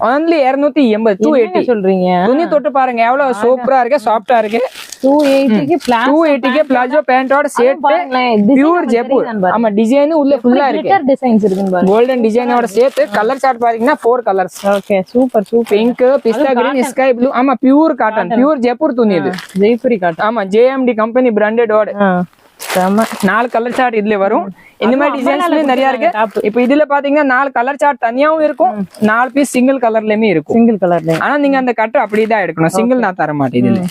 only 280 280 சொல்றீங்க. துணி தொட்டு பாருங்க எவ்வளவு சூப்பரா இருக்கு, சாஃப்ட்டா இருக்கு. 280க்கு பிளாசோ பேண்டோட சேர்த்து பியூர் ஜெய்ப்பூர். ஆமா டிசைன் உள்ள ஃபுல்லா இருக்கு. கிளிட்டர் டிசைன்ஸ் இருக்குங்க பாருங்க. கோல்டன் டிசைனோட சேர்த்து கலர் சார்ட் பாத்தீங்கன்னா 4 கலர்ஸ். ஓகே சூப்பர் பிங்க், பிஸ்தா கிரீன், ஸ்கை ப்ளூ. ஆமா பியூர் காட்டன், பியூர் ஜெய்ப்பூர் துணி இது. ஜெய்ப்பூரி காட்டன். ஆமா JMD கம்பெனி பிராண்டடோட 4 கலர் சார்ட் இதுல வரும். இந்த மாதிரி டிசைன்ஸ்ல நிறைய இருக்கு. இப்போ இதுல பாத்தீங்கன்னா 4 கலர் சார்ட் தனியாவும் இருக்கும், 4 பீஸ் சிங்கிள் கலர்லயுமே இருக்கும். சிங்கிள் கலர்ல. ஆனா நீங்க அந்த கட்டு அப்படிதான் எடுக்கணும். சிங்கிள் நான் தர மாட்டேன் இதுல.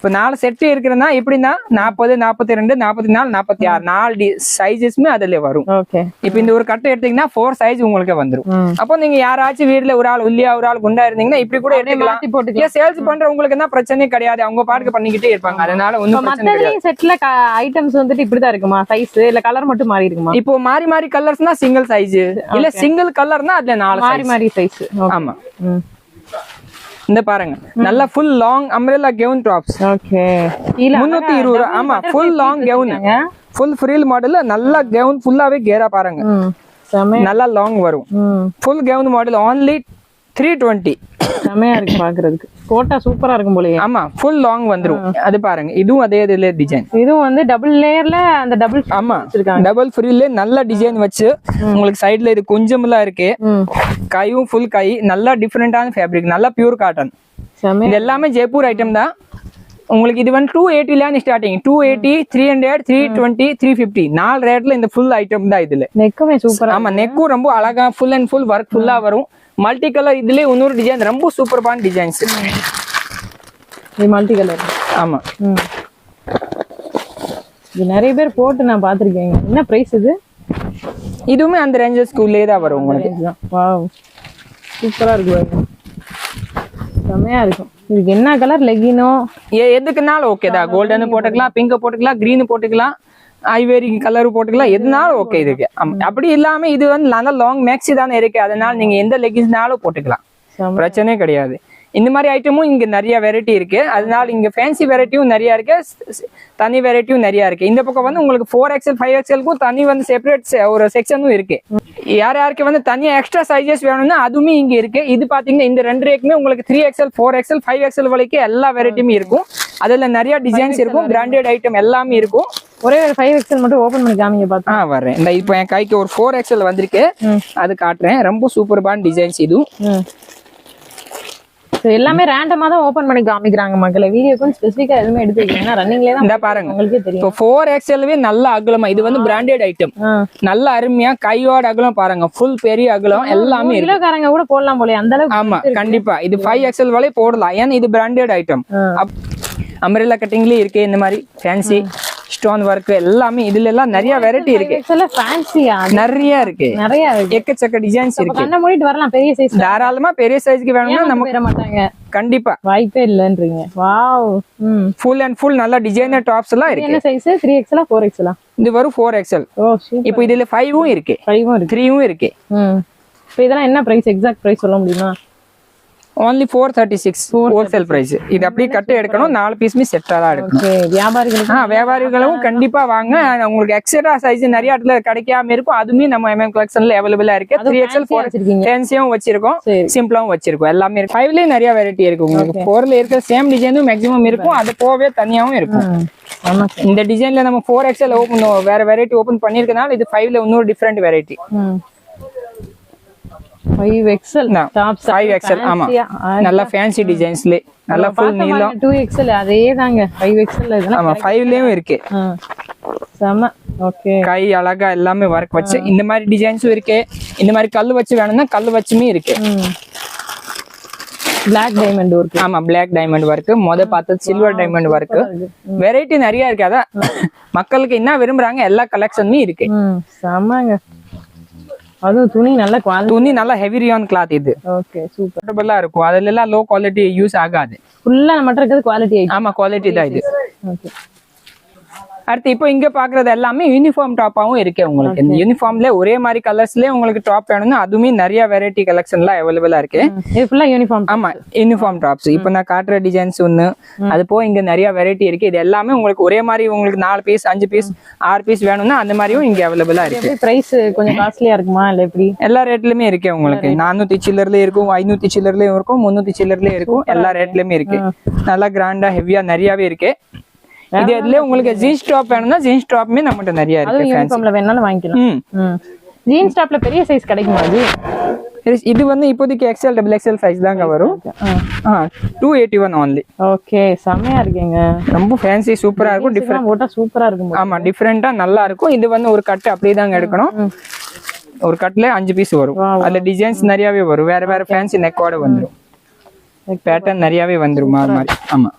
இப்போ 4 செட் இருக்குன்னா எப்படின்னா 40 42 44 46 4 சைஸஸ்மே அதுல வரும். இப்போ இந்த ஒரு கட்டு எடுத்தீங்கன்னா 4 சைஸ் உங்களுக்கு வந்துரும். அப்போ நீங்க யாராச்சும் வீட்டுல ஒரு ஆள் ஒல்லியா ஒரு ஆள் குண்டா இருந்தீங்கன்னா இப்படி கூட எடுத்துக்கலாம். சேல்ஸ் பண்றவங்களுக்கு என்ன பிரச்சனை கிடையாது, அவங்க பாட்டுக்கு பண்ணிக்கிட்டே இருப்பாங்க. அதனால ஒண்ணும் பிரச்சனை கிடையாது. செட்ல ஐட்டம்ஸ் வந்துட்டு இப்படிதான் இருக்குமா? சைஸ் இல்ல கலர் மட்டும் மாறி இருக்குமா? இப்போ மாறி கலர்ஸ்னா சிங்கிள் சைஸ், இல்ல சிங்கிள் கலர்னா அதுல 4 மாறி சைஸ். ஆமா இந்த பாருங்க நல்ல full long umbrella gown tops. Okay 320 ரூபாய். ஆமா full long gown, full frill model. நல்ல கவுன் ஃபுல்லாவே கேரா பாருங்க, நல்லா லாங் வரும். Full gown model only 320. செமையா இருக்கு பாக்குறதுக்கு. போட்டா சூப்பரா இருக்கும் போலயே. ஆமா ஃபுல் லாங் வந்துரும். அது பாருங்க இதுவும் அதே இதுல டிசைன். இதுவும் வந்து டபுள் லேயர்ல அந்த டபுள். ஆமா டபுள் ஃப்ரில்ல நல்ல டிசைன் வச்சு உங்களுக்கு சைடுல இது கொஞ்சம்லாம் இருக்கு. கையும் ஃபுல் கை, நல்ல டிஃபரெண்டான ஃபேப்ரிக், நல்ல பியூர் காட்டன். இது எல்லாமே ஜெய்ப்பூர் ஐட்டம் தான். உங்களுக்கு இது வந்து 280 ஸ்டார்டிங். 280 300 320 350 4 ரேட்ல இந்த ஃபுல் ஐட்டம் தான் இதுல. நெக்குமே சூப்பரா. ஆமா நெக்கும் ரொம்ப அழகா ஃபுல் அண்ட் ஃபுல் ஒர்க் ஃபுல்லா வரும். மல்டி கலர் இதுல இன்னொரு டிசைன் ரொம்ப சூப்பரான டிசைன்ஸ். இது மல்டி கலர். ஆமா இது நிறைய பேர் போட்டு நான் பாத்திருக்கேன். என்ன பிரைஸ் இது? இதுவுமே அந்த ரேஞ்சஸ்க்கு உள்ளே தான் வரும் உங்களுக்கு. வாவ் சூப்பரா இருக்கு, செமையா இருக்கும். இதுக்கு என்ன கலர் லெகினோ எதுக்குனாலும் ஓகே தான். கோல்டன் போட்டுக்கலாம், பிங்க் போட்டுக்கலாம், கிரீன் போட்டுக்கலாம், ஐவேரி கலர் போட்டுக்கலாம், எதுனாலும் ஓகே இதுக்கு. அப்படி இல்லாம இது வந்து நல்ல லாங் மேக்ஸி தானே இருக்கு, அதனால நீங்க எந்த லெகின்ஸ்னாலும் போட்டுக்கலாம், பிரச்சனையே கிடையாது. இந்த மாதிரி ஐட்டமும் இங்க நிறைய வெரைட்டி இருக்கு. அதனால இங்க ஃபேன்சி வெரைட்டியும் நிறைய இருக்கு, தனி வெரைட்டியும் நிறைய இருக்கு. இந்த பக்கம் வந்து உங்களுக்கு 4XL 5XLக்கும் தனி வந்து செப்பரேட் ஒரு செக்ஷனும் இருக்கு. யாருக்கு வந்து தனியா எக்ஸ்ட்ரா சைஸஸ் வேணும்னா அதுவுமே இங்க இருக்கு. இது பாத்தீங்கன்னா இந்த 2 ரேக்குமே உங்களுக்கு 3XL 4XL 5XL வரைக்கும் எல்லா வெரைட்டியுமே இருக்கும். அதுல நிறைய டிசைன்ஸ் இருக்கும், பிராண்டட் ஐட்டம் எல்லாமே இருக்கும். ஒரே ஒரு 5XL மட்டும் ஓபன் பண்ணி காமிங்க பாத்தா. வரேன். இந்த இப்போ என் கைக்கு ஒரு 4XL வந்திருக்கு, அது காட்டுறேன். ரொம்ப சூப்பர்பான டிசைன்ஸ் இது. எல்லாமே ரேண்டமா தான் ஓபன் பண்ணி காமிக்கிறாங்க மக்களே. வீடியோக்கு ஸ்பெசிஃபிக்கா எதுவுமே எடுத்து வைக்கல, ரன்னிங்லயே தான். இந்த பாருங்க உங்களுக்கு தெரியும். இப்போ 4XLவே நல்ல அகலமா, இது வந்து பிராண்டட் ஐட்டம், நல்ல அருமையா கையோட அகலம் பாருங்க, ஃபுல் பெரிய அகலம் எல்லாமே இருக்கு. கிலோக்காரங்க கூட போடலாம் போல அந்த அளவுக்கு. ஆமா கண்டிப்பா இது 5XL வரை போடலாம், ஏன்னா இது பிராண்டட் ஐட்டம். அம்ப்ரெல்லா கட்டிங்லயே இருக்கு இந்த மாதிரி ஃபேன்சி. ஸ்டோன் ஒர்க் எல்லாமே இதுல எல்லாம் நிறைய வெரைட்டி இருக்கு. ஃபேன்சியா நிறைய இருக்கு, நிறைய இருக்கு, எக்கச்சக்க டிசைன்ஸ் இருக்கு. கண்ண மூடிட்டு வரலாம், பெரிய சைஸ் தாராளமா பெரிய சைஸ்க்கு வேணும்னா நமக்கு வர மாட்டாங்க, கண்டிப்பா வாய்ப்பே இல்லன்றீங்க. வாவ். ஃபுல் அண்ட் ஃபுல் நல்ல டிசைனர் டாப்ஸ் எல்லாம் இருக்கு. என்ன சைஸ்? 3XL 4XL? இது வரும் 4XL. ஓ சூப்பர். இப்போ இதுல 5ம் இருக்கு, 5ம் இருக்கு, 3ம் இருக்கு. இப்போ இதெல்லாம் என்ன பிரைஸ், எக்ஸாக்ட் பிரைஸ் சொல்ல முடியுமா? only 436 wholesale price. இது அப்படியே கட்டு எடுக்கணும், 4 பீஸ்மே செட்டா தான் எடுக்கணும். ஓகே, வியாபாரிகளுக்கு வியாபாரிகளும் கண்டிப்பா வாங்க. உங்களுக்கு எக்ஸ்ட்ரா சைஸ் நிறைய இடத்துல கிடைக்காம இருக்கும், அதுமே நம்ம MM கலெக்ஷன்ல அவைலபிளா இருக்கு. 3XL 4 ஃபேன்சியும் வச்சிருக்கோம், சிம்பிளாவும் வச்சிருக்கோம், எல்லாமே இருக்கு. 5லயே நிறைய வெரைட்டி இருக்கு உங்களுக்கு. 4ல இருக்க சேம் டிசைனும் மேக்ஸிமம் இருக்கும், அது போவே தனியாவும் இருக்கும். இந்த டிசைன்ல நம்ம 4XL ஓபன் வேற வெரைட்டி ஓபன் பண்ணிருக்கனால இது 5ல இன்னொரு different variety. 5XL tops, 5XL ஆமா, நல்ல ஃபேன்சி டிசைன்ஸ்ல நல்ல ஃபுல் நீலம். 2XL அதே தாங்க, 5XL இதெல்லாம் ஆமா 5லயும் இருக்கு. செம. ஓகே, கை அழகா எல்லாமே வர்க் வச்சு இந்த மாதிரி டிசைன்ஸும் இருக்கு. இந்த மாதிரி கல்லு வச்சு வேணும்னா கல்லு வச்சுமே இருக்கு. Black diamond work. ஆமா, Black diamond work. பார்த்தது சில்வர் டைமண்ட் ஒர்க். வெரைட்டி நிறைய இருக்கு. அதான் மக்களுக்கு என்ன விரும்புறாங்க எல்லா கலெக்ஷனுமே இருக்கு. செமங்க. அதுவும் துணி நல்ல குவாலிட்டி, துணி நல்ல ஹெவி ரியான் கிளாத். இது ஓகே சூப்பர் கம்ஃபர்டபுளா இருக்கும். அதுல எல்லாம் லோ குவாலிட்டி யூஸ் ஆகாது. ஃபுல்லா மட்டும் இருக்கிறது குவாலிட்டி ஐட்டம். ஆமா, குவாலிட்டி தான் இது. ஓகே, அடுத்து இப்போ இங்க பாக்குறது எல்லாமே யூனிஃபார்ம் டாப்பாவும் இருக்கு உங்களுக்கு. இந்த யூனிஃபார்ம்ல ஒரே மாதிரி கலர்ஸ்லயே உங்களுக்கு டாப் வேணும்னா அதுவுமே நிறைய வெரைட்டி கலெக்ஷன்லாம் அவைலபிளா இருக்கு. இது ஃபுல்லா யூனிஃபார்ம். ஆமா, யூனிஃபார்ம் டாப்ஸ். இப்போ நான் காட்டுற டிசைன்ஸ் ஒண்ணு, அது போக இங்க நிறைய வெரைட்டி இருக்கு. இது எல்லாமே உங்களுக்கு ஒரே மாதிரி உங்களுக்கு 4 பீஸ் 5 பீஸ் 6 பீஸ் வேணும்னா அந்த மாதிரியும் இங்க அவைலபிளா இருக்கு. பிரைஸ் கொஞ்சம் காஸ்ட்லியா இருக்குமா இல்ல எப்படி? எல்லா ரேட்லயுமே இருக்கு உங்களுக்கு. 400 சில்லர்லயே இருக்கும், 500 சில்லர்லயும் இருக்கும், 300 சில்லர்லயும் இருக்கும். எல்லா ரேட்லயுமே இருக்கு. நல்லா கிராண்டா ஹெவியா நிறையவே இருக்கு. இது அதுல உங்களுக்கு ஜீன்ஸ் டாப் வேணும்னா ஜீன்ஸ் டாப்மே நம்மகிட்ட நிறைய இருக்கு. யூனிஃபார்ம்ல வேணாலும் வாங்கிக்கலாம். ஜீன்ஸ் டாப்ல பெரிய சைஸ் கிடைக்குமா? இது வந்து இப்போதைக்கு XL XXL சைஸ் தாங்க வரும். 281 only. ஓகே, செமையா இருக்குங்க. ரொம்ப ஃபேன்சி சூப்பரா இருக்கும். டிஃபரெண்ட் போட்டா சூப்பரா இருக்கும். ஆமா, டிஃபரெண்டா நல்லா இருக்கும். இது வந்து ஒரு கட் அப்படியே தாங்க எடுக்கணும். ஒரு கட்ல 5 பீஸ் வரும். அதுல டிசைன்ஸ் நிறையவே வரும். வேற வேற ஃபேன்சி நெக்கோட வந்துரும். பேட்டர்ன் நிறையவே வந்துரும் அது மாதிரி. ஆமா,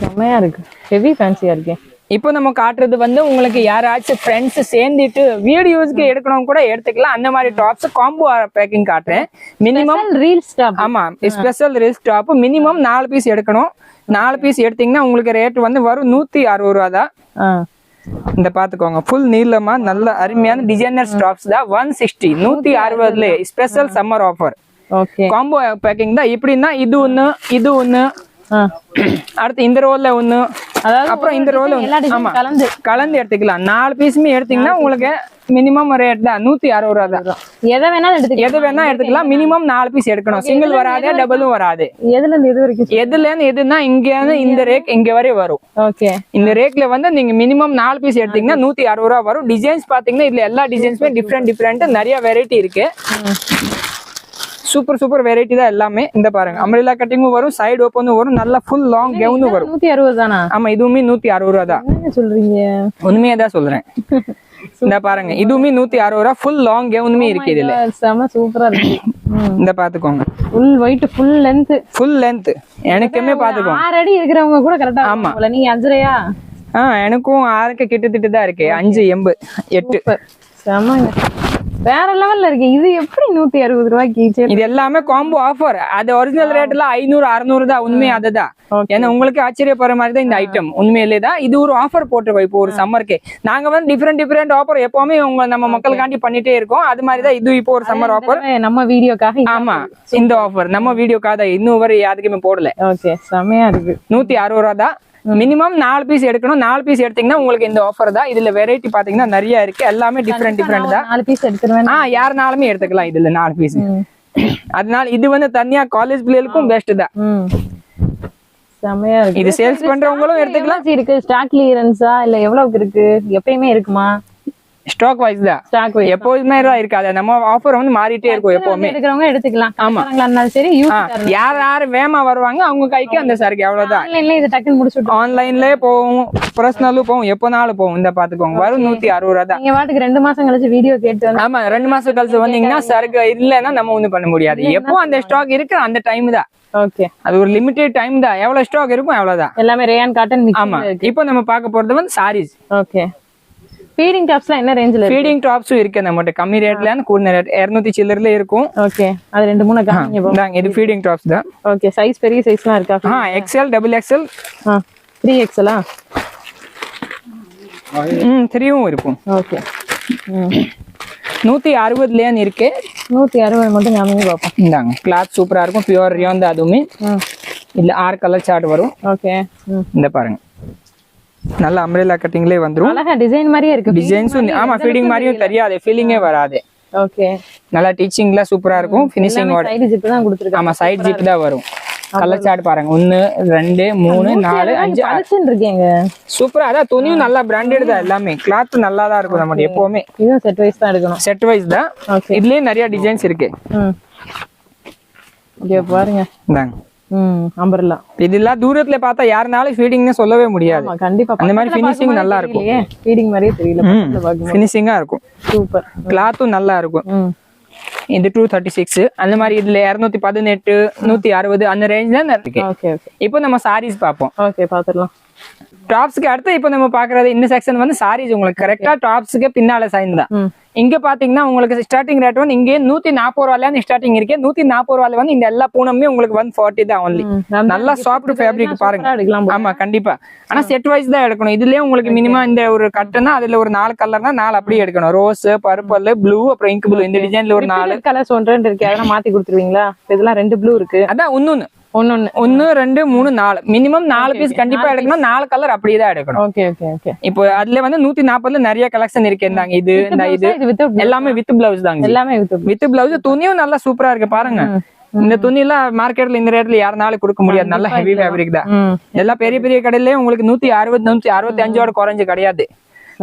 செமையா இருக்கு. ஹெவி ஃபேன்சியா இருக்கு. இப்போ நம்ம காட்டுறது வந்து உங்களுக்கு யாராச்சும் ஃப்ரெண்ட்ஸ் சேர்ந்துட்டு வீடியோஸ்க்கு எடுக்கணும் கூட எடுத்துக்கலாம். அந்த மாதிரி டாப்ஸ் காம்போ பேக்கிங் காட்டுறேன். Minimum reels top. ஆமா, special reels top. Minimum 4 piece எடுக்கணும். 4 பீஸ் எடுத்தீங்கன்னா உங்களுக்கு ரேட் வந்து வரும் 160 ரூபா தான். இந்த பாத்துக்கோங்க, ஃபுல் நீளமா நல்ல அருமையான டிசைனர் டாப்ஸ் தான். 160 160 special summer offer. Okay, combo packing தான். எப்படின்னா இது ஒண்ணு இது ஒண்ணு, அடுத்து இந்த ரோல்ல ஒண்ணு, அப்புறம் இந்த ரோல் கலந்து எடுத்துக்கலாம். 4 பீஸுமே எடுத்தீங்கன்னா உங்களுக்கு மினிமம் ரேட் தான் 160 ரூபா தான். எதை வேணா எடுத்துக்கலாம். மினிமம் 4 பீஸ் எடுக்கணும். சிங்கிள் வராது, டபுளும் வராது. எதுல இருந்து எது வரைக்கும்? எதுல இருந்து எதுனா இங்க இருந்து இந்த ரேக் இங்க வரை வரும். ஓகே, இந்த ரேக்ல வந்து நீங்க மினிமம் 4 பீஸ் எடுத்தீங்கன்னா 160 ரூபா வரும். டிசைன்ஸ் பாத்தீங்கன்னா இதுல எல்லா டிசைன்ஸுமே டிஃப்ரெண்ட் நிறைய வெரைட்டி இருக்கு. சூப்பர் வெரைட்டி தான் எல்லாமே. இந்த பாருங்க, அம்ப்ரெல்லா கட்டிங்கும் வரும், சைடு ஓப்பனும் வரும், நல்ல ஃபுல் லாங் கவுனும் வரும். 160 தானா? ஆமா, இதுவுமே 160 ரூபா தான். என்ன சொல்றீங்க? உண்மையா தான் சொல்றேன். இந்த பாருங்க, இதுவுமே 160 ரூபா. ஃபுல் லாங் கவுனுமே இருக்கு இதுல. செம சூப்பரா இருக்கு. இந்த பாத்துக்கோங்க, ஃபுல் வெயிட் ஃபுல் லென்த். எனக்குமே பாத்துக்கோங்க 6 அடி இருக்கிறவங்க கூட கரெக்டா. ஆமா, நீங்க 5 அடியா? எனக்கும் 6க்கு கிட்டத்தட்ட தான் இருக்கு. 5 80 8. செமங்க, வேற லெவல்ல இருக்கு. இது எப்படி 160 ரூபாய்க்கு? இது எல்லாமே காம்போ ஆஃபர். அது ஒரிஜினல் ரேட்ல 500 600 தான். உண்மையே அதுதான். ஏன்னா உங்களுக்கு ஆச்சரியப்படுற மாதிரி தான் இந்த ஐட்டம். உண்மையிலே தான் இது ஒரு ஆஃபர் போட்டுருக்கோம். இப்போ ஒரு சம்மருக்கு நாங்க வந்து டிஃபரெண்ட் ஆஃபர் எப்பவுமே நம்ம மக்களுக்காண்டி பண்ணிட்டே இருக்கோம். அது மாதிரி தான் இது இப்போ ஒரு சம்மர் ஆஃபர் நம்ம வீடியோக்காக. ஆமா, இந்த ஆஃபர் நம்ம வீடியோக்காக இன்னும் வரை யாருக்குமே போடல. ஓகே, செமையா இருக்கு. 160 ரூபா தான். மினிமம் 4 பீஸ் எடுக்கணும். 4 பீஸ் எடுத்தீங்கன்னா உங்களுக்கு இந்த ஆஃபர் தான். இதுல வெரைட்டி பாத்தீங்கன்னா நிறைய இருக்கு. எல்லாமே டிஃபரெண்ட் தான். 4 பீஸ் எடுத்துருவேன். யாருனாலுமே எடுத்துக்கலாம் இதுல 4 பீஸ். அதனால இது வந்து தனியா காலேஜ் பிள்ளைகளுக்கும் பெஸ்ட் தான். செமையா இருக்கு. இது சேல்ஸ் பண்றவங்களும் எடுத்துக்கலாம். இருக்கு ஸ்டாக் கிளியரன்ஸா இல்ல எவ்வளவுக்கு இருக்கு? எப்பயுமே இருக்குமா? ஸ்டாக் வைஸ் தான், ஸ்டாக் வைஸ் எப்போதுமே தான் இருக்காது. நம்ம ஆஃபர் வந்து மாறிட்டே இருக்கும் எப்பவுமே. எடுக்கிறவங்க எடுத்துக்கலாம். ஆமா. இருந்தாலும் சரி யார் யார் வேகமா வருவாங்க அவங்க கைக்கு அந்த சரக்கு அவ்வளவுதான். ஆன்லைன்ல இது டக்குன்னு முடிச்சுட்டு ஆன்லைன்லயே போகும், பர்சனலும் போகும், எப்போனாலும் போகும். இந்த பாத்துக்கோங்க வரும் 160 ரூபா தான். நீங்க வாட்டுக்கு 2 மாசம் கழிச்சு வீடியோ கேட்டு வந்து ஆமா 2 மாசம் கழிச்சு வந்தீங்கன்னா சரக்கு இல்லைன்னா நம்ம ஒண்ணும் பண்ண முடியாது. எப்போ அந்த ஸ்டாக் இருக்கு அந்த டைம் தான். ஓகே. அது ஒரு லிமிடெட் டைம் தான். எவ்வளவு ஸ்டாக் இருக்கும் அவ்வளவுதான். எல்லாமே ரேயான் காட்டன் மிக்ஸ். ஆமா. இப்போ நம்ம பார்க்க போறது வந்து சாரீஸ். ஓகே. ஃபீடிங் டாப்ஸ்லாம் என்ன ரேஞ்சில இருக்கு? ஃபீடிங் டாப்ஸும் இருக்கு நம்மகிட்ட. கம்மி ரேட்ல கூடுன ரேட் 200 சில்லர்ல இருக்கும். ஓகே. அது 2 3 காமிங்க. இந்தாங்க இது ஃபீடிங் டாப்ஸ் தான். ஓகே. சைஸ் பெரிய சைஸ்லாம் இருக்கா? XL, XXL, 3XL. 3ம் இருக்கும். ஓகே. 160 இருக்கு. 160 மட்டும் காமிங்க பாப்போம். இந்தாங்க கிளாத் சூப்பரா இருக்கும், பியூர் ரியான் தான். அதுவுமே இல்ல 6 கலர் சார்ட் வரும். ஓகே. இந்த பாருங்க நல்ல அம்ப்ரெல்லா கட்டிங்லயே வந்துரும். அழகா டிசைன் மாதிரியே இருக்கு. டிசைன்ஸும் ஆமா ஃபீடிங் மாதிரியும் தெரியாது, ஃபீலிங்கே வராது. ஓகே. நல்லா டீச்சிங்ல சூப்பரா இருக்கும். ஃபினிஷிங்கோட சைடு ஜிப் தான் கொடுத்திருக்காங்க. ஆமா சைடு ஜிப் தான் வரும். கலர் சார்ட் பாருங்க 1 2 3 4 5 அடிச்சுன்னு இருக்கீங்க. சூப்பரா. அதான் துணியும் நல்லா பிராண்டட் தான், எல்லாமே கிளாத் நல்லா தான் இருக்கும் நம்ம எப்பவுமே. இதுவும் செட் வைஸ் தான் எடுக்கணும். செட் வைஸ் தான். ஓகே. இதுலயே நிறைய டிசைன்ஸ் இருக்கு. ஓகே பாருங்க. இந்தாங்க அம்பர்லா. இதெல்லாம் தூரத்துல பார்த்தா யாருனாலும் ஃபீடிங்னு சொல்லவே முடியாது. ஆமா கண்டிப்பா. அந்த மாதிரி ஃபினிஷிங் நல்லா இருக்கும். ஃபீடிங் மாதிரியே தெரியல பக்கத்துல பாக்கும்போது. ஃபினிஷிங்கா இருக்கும். சூப்பர். கிளாத்தும் நல்லா இருக்கும். இது 236 அந்த மாதிரி. இதுல 218 160 அந்த ரேஞ்ச் தான் இருக்கு. Okay okay. இப்போ நம்ம சாரீஸ் பாப்போம். ஓகே பாத்துறலாம். டாப்ஸ்க்கு அடுத்து இப்போ நம்ம பாக்குறது இந்த செக்ஷன் வந்து சாரீஸ். உங்களுக்கு கரெக்டா டாப்ஸ்க்கு பின்னால சைன் தான். இங்க பாத்தீங்கன்னா உங்களுக்கு ஸ்டார்டிங் ரேட் வந்து இங்கே 140 ரூபாயில ஸ்டார்டிங் இருக்கு. 140 ரூபாயில வந்து இந்த எல்லா பூனமே உங்களுக்கு 140 தான் ஒன்லி. நல்லா சாஃப்ட் ஃபேப்ரிக் பாருங்க. ஆமா கண்டிப்பா. ஆனா செட் வைஸ் தான் எடுக்கணும். இதுலயே உங்களுக்கு மினிமம் இந்த ஒரு கட்டுனா அதுல ஒரு 4 கலர்னா 4 அப்படியே எடுக்கணும். ரோஸ், பர்பிள், ப்ளூ, அப்புறம் இங்க் ப்ளூ. இந்த டிசைன்ல ஒரு 4 கலர்ஸ் 1 2 இருக்கு. அதெல்லாம் மாத்தி கொடுத்துருவீங்களா? இதெல்லாம் 2 ப்ளூ இருக்கு. அதான் ஒன்னு 1 2 3 4 மினிமம் 4 பீஸ் கண்டிப்பா எடுக்கணும். 4 கலர் அப்படியே தான் எடுக்கணும். Okay okay okay. இப்போ அதுல வந்து 140ல நிறைய கலெக்ஷன் இருக்கு. இருந்தாங்க இது எல்லாமே வித் பிளவுஸ் தாங்க. எல்லாமே வித் பிளவுஸ். துணியும் நல்லா சூப்பரா இருக்கு பாருங்க. இந்த துணி எல்லாம் மார்க்கெட்ல இந்த ரேட்ல யாருனாலும் கொடுக்க முடியாது. நல்ல ஹெவி ஃபேப்ரிக் தான். எல்லாம் பெரிய பெரிய கடையிலயே உங்களுக்கு 160 165 குறைஞ்சு கிடையாது.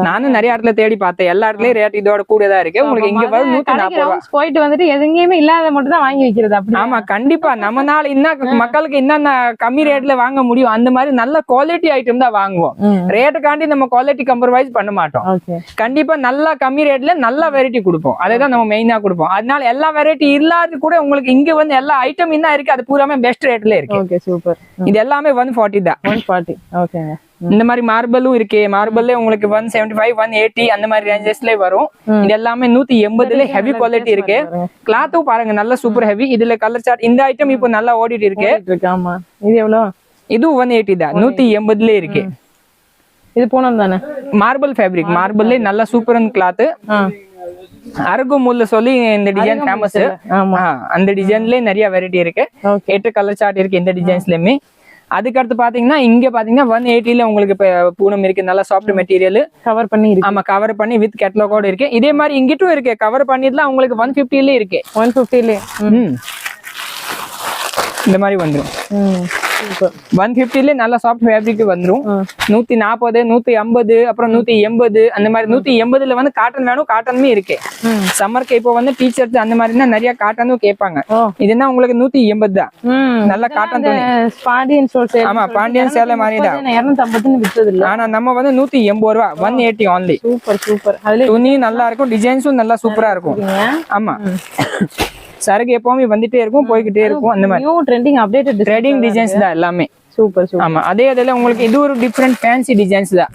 நானும் நிறைய இடத்துல தேடி பார்த்தேன். எல்லா இடத்துலயும் ரேட் இதோட கூடதான் இருக்கு. உங்களுக்கு இங்க வரும் 140 ரூபாய். போயிட்டு வந்துட்டு எதுங்கேயுமே இல்லாத மட்டும் தான் வாங்கி வைக்கிறது. அப்படி ஆமா கண்டிப்பா. நம்மனால இன்னும் மக்களுக்கு என்னென்ன கம்மி ரேட்ல வாங்க முடியும் அந்த மாதிரி நல்ல குவாலிட்டி ஐட்டம் தான் வாங்குவோம். ரேட்டுக்காண்டி நம்ம குவாலிட்டி கம்ப்ரமைஸ் பண்ண மாட்டோம். கண்டிப்பா நல்லா கம்மி ரேட்ல நல்ல வெரைட்டி கொடுப்போம். அதைதான் நம்ம மெயினா கொடுப்போம். அதனால எல்லா வெரைட்டி இல்லாத கூட உங்களுக்கு இங்க வந்து எல்லா ஐட்டம் என்ன இருக்கு அது பூராமே பெஸ்ட் ரேட்ல இருக்கு. Okay super. இது எல்லாமே 140 தான். 140. ஓகேங்க. இந்த மாதிரி மார்பலும் இருக்கு. மார்பல்ல உங்களுக்கு 175 180 அந்த மாதிரி ரேஞ்சஸ்ல வரும். இது எல்லாமே 180ல ஹெவி குவாலிட்டி இருக்கு. கிளாத்தும் பாருங்க நல்ல சூப்பர் ஹெவி. இதுல கலர் சார்ட் இந்த ஐட்டம் இப்போ நல்லா ஓடிட்டு இருக்கு. ஆமா இது எவ்வளவு? இது 180 தான். 180ல இருக்கு. இது பூனம் தானே? Marble fabric. மார்பிள்ல நல்ல சூப்பரான கிளாத். அரகுமுல்ல சொல்லி இந்த டிசைன் ஃபேமஸ். அந்த டிசைன்ல நிறைய வெரைட்டி இருக்கு. 8 கலர் சார்ட் இருக்கு இந்த டிசைன்ஸ்லயுமே. அதுக்கு அடுத்து பாத்தீங்கன்னா இங்க பாத்தீங்கன்னா 180ல உங்களுக்கு பூனம் இருக்கு. நல்லா சாஃப்ட் மெட்டீரியல் கவர் பண்ணி இருக்கு. ஆமா கவர் பண்ணி வித் கேட்டலாகோட இருக்கு. இதே மாதிரி இங்கிட்டும் இருக்கு. கவர் பண்ணிட்டுலாம் உங்களுக்கு 150ல இருக்கு. 150ல இந்த மாதிரி வந்துரும். 150ல நல்ல சாஃப்ட் ஃபேப்ரிக் வந்துரும். 140 150 அப்புறம் 180 அந்த மாதிரி. 180ல வந்து காட்டன் வேணும். காட்டனுமே இருக்கு. சம்மருக்கு இப்போ வந்து டீச்சர்ஸ் அந்த மாதிரினா நிறைய காட்டனும் கேட்பாங்க. இதுனா உங்களுக்கு 180 தான். நல்ல காட்டன் துணி. பாண்டியன் சோல் சேல். ஆமா பாண்டியன் சேல மாதிரி தான். 250 ன்னு வித்தது இல்ல. ஆனா நம்ம வந்து 180 ரூபாய் 180 only. Super super. அதுல துணி நல்லா இருக்கும். டிசைன்ஸும் நல்லா சூப்பரா இருக்கும். ஆமா சரக்கு எப்பவுமே வந்துட்டே இருக்கும் போய்கிட்டே இருக்கும். அந்த மாதிரி new trending updated trending designs தான் எல்லாமே. Super super. ஆமா அதே அதுல உங்களுக்கு இது ஒரு டிஃபரண்ட் ஃபேன்சி டிசைன்ஸ் தான்.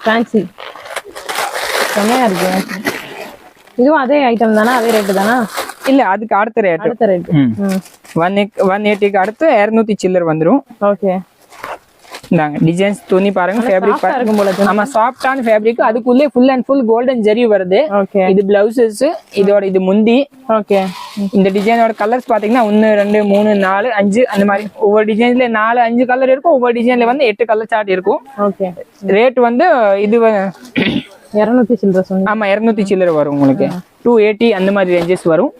ஃபேன்சி செமையா இருக்கு. இதுவும் அதே ஐட்டம் தானா? அதே ரேட் தானா? இல்ல அதுக்கு அடுத்த ரேட். அடுத்த ரேட் 180க்கு அடுத்து 200 சில்லர் வந்துரும். ஓகே. இந்தாங்க டிசைன்ஸ் துணி பாருங்க. ஃபேப்ரிக் பாருங்க. ஆமா சாஃப்டான ஃபேப்ரிக். அதுக்குள்ளே full and full golden zari வருது. இது பிளவுசஸ். இதோட இது முந்தி. ஓகே. இந்த டிசைனோட கலர்ஸ் பாத்தீங்கன்னா 1 2 3 4 5 அந்த மாதிரி. ஒவ்வொரு டிசைன்ல 4 5 கலர் இருக்கும். ஒவ்வொரு டிசைன்ல வந்து 8 கலர் சார்ட் இருக்கும். ஓகே. ரேட் வந்து இது 200 சில்லற சொன்னீங்க. ஆமா 200 சில்லற வரும் உங்களுக்கு. 280 அந்த மாதிரி ரேஞ்சஸ் வரும்.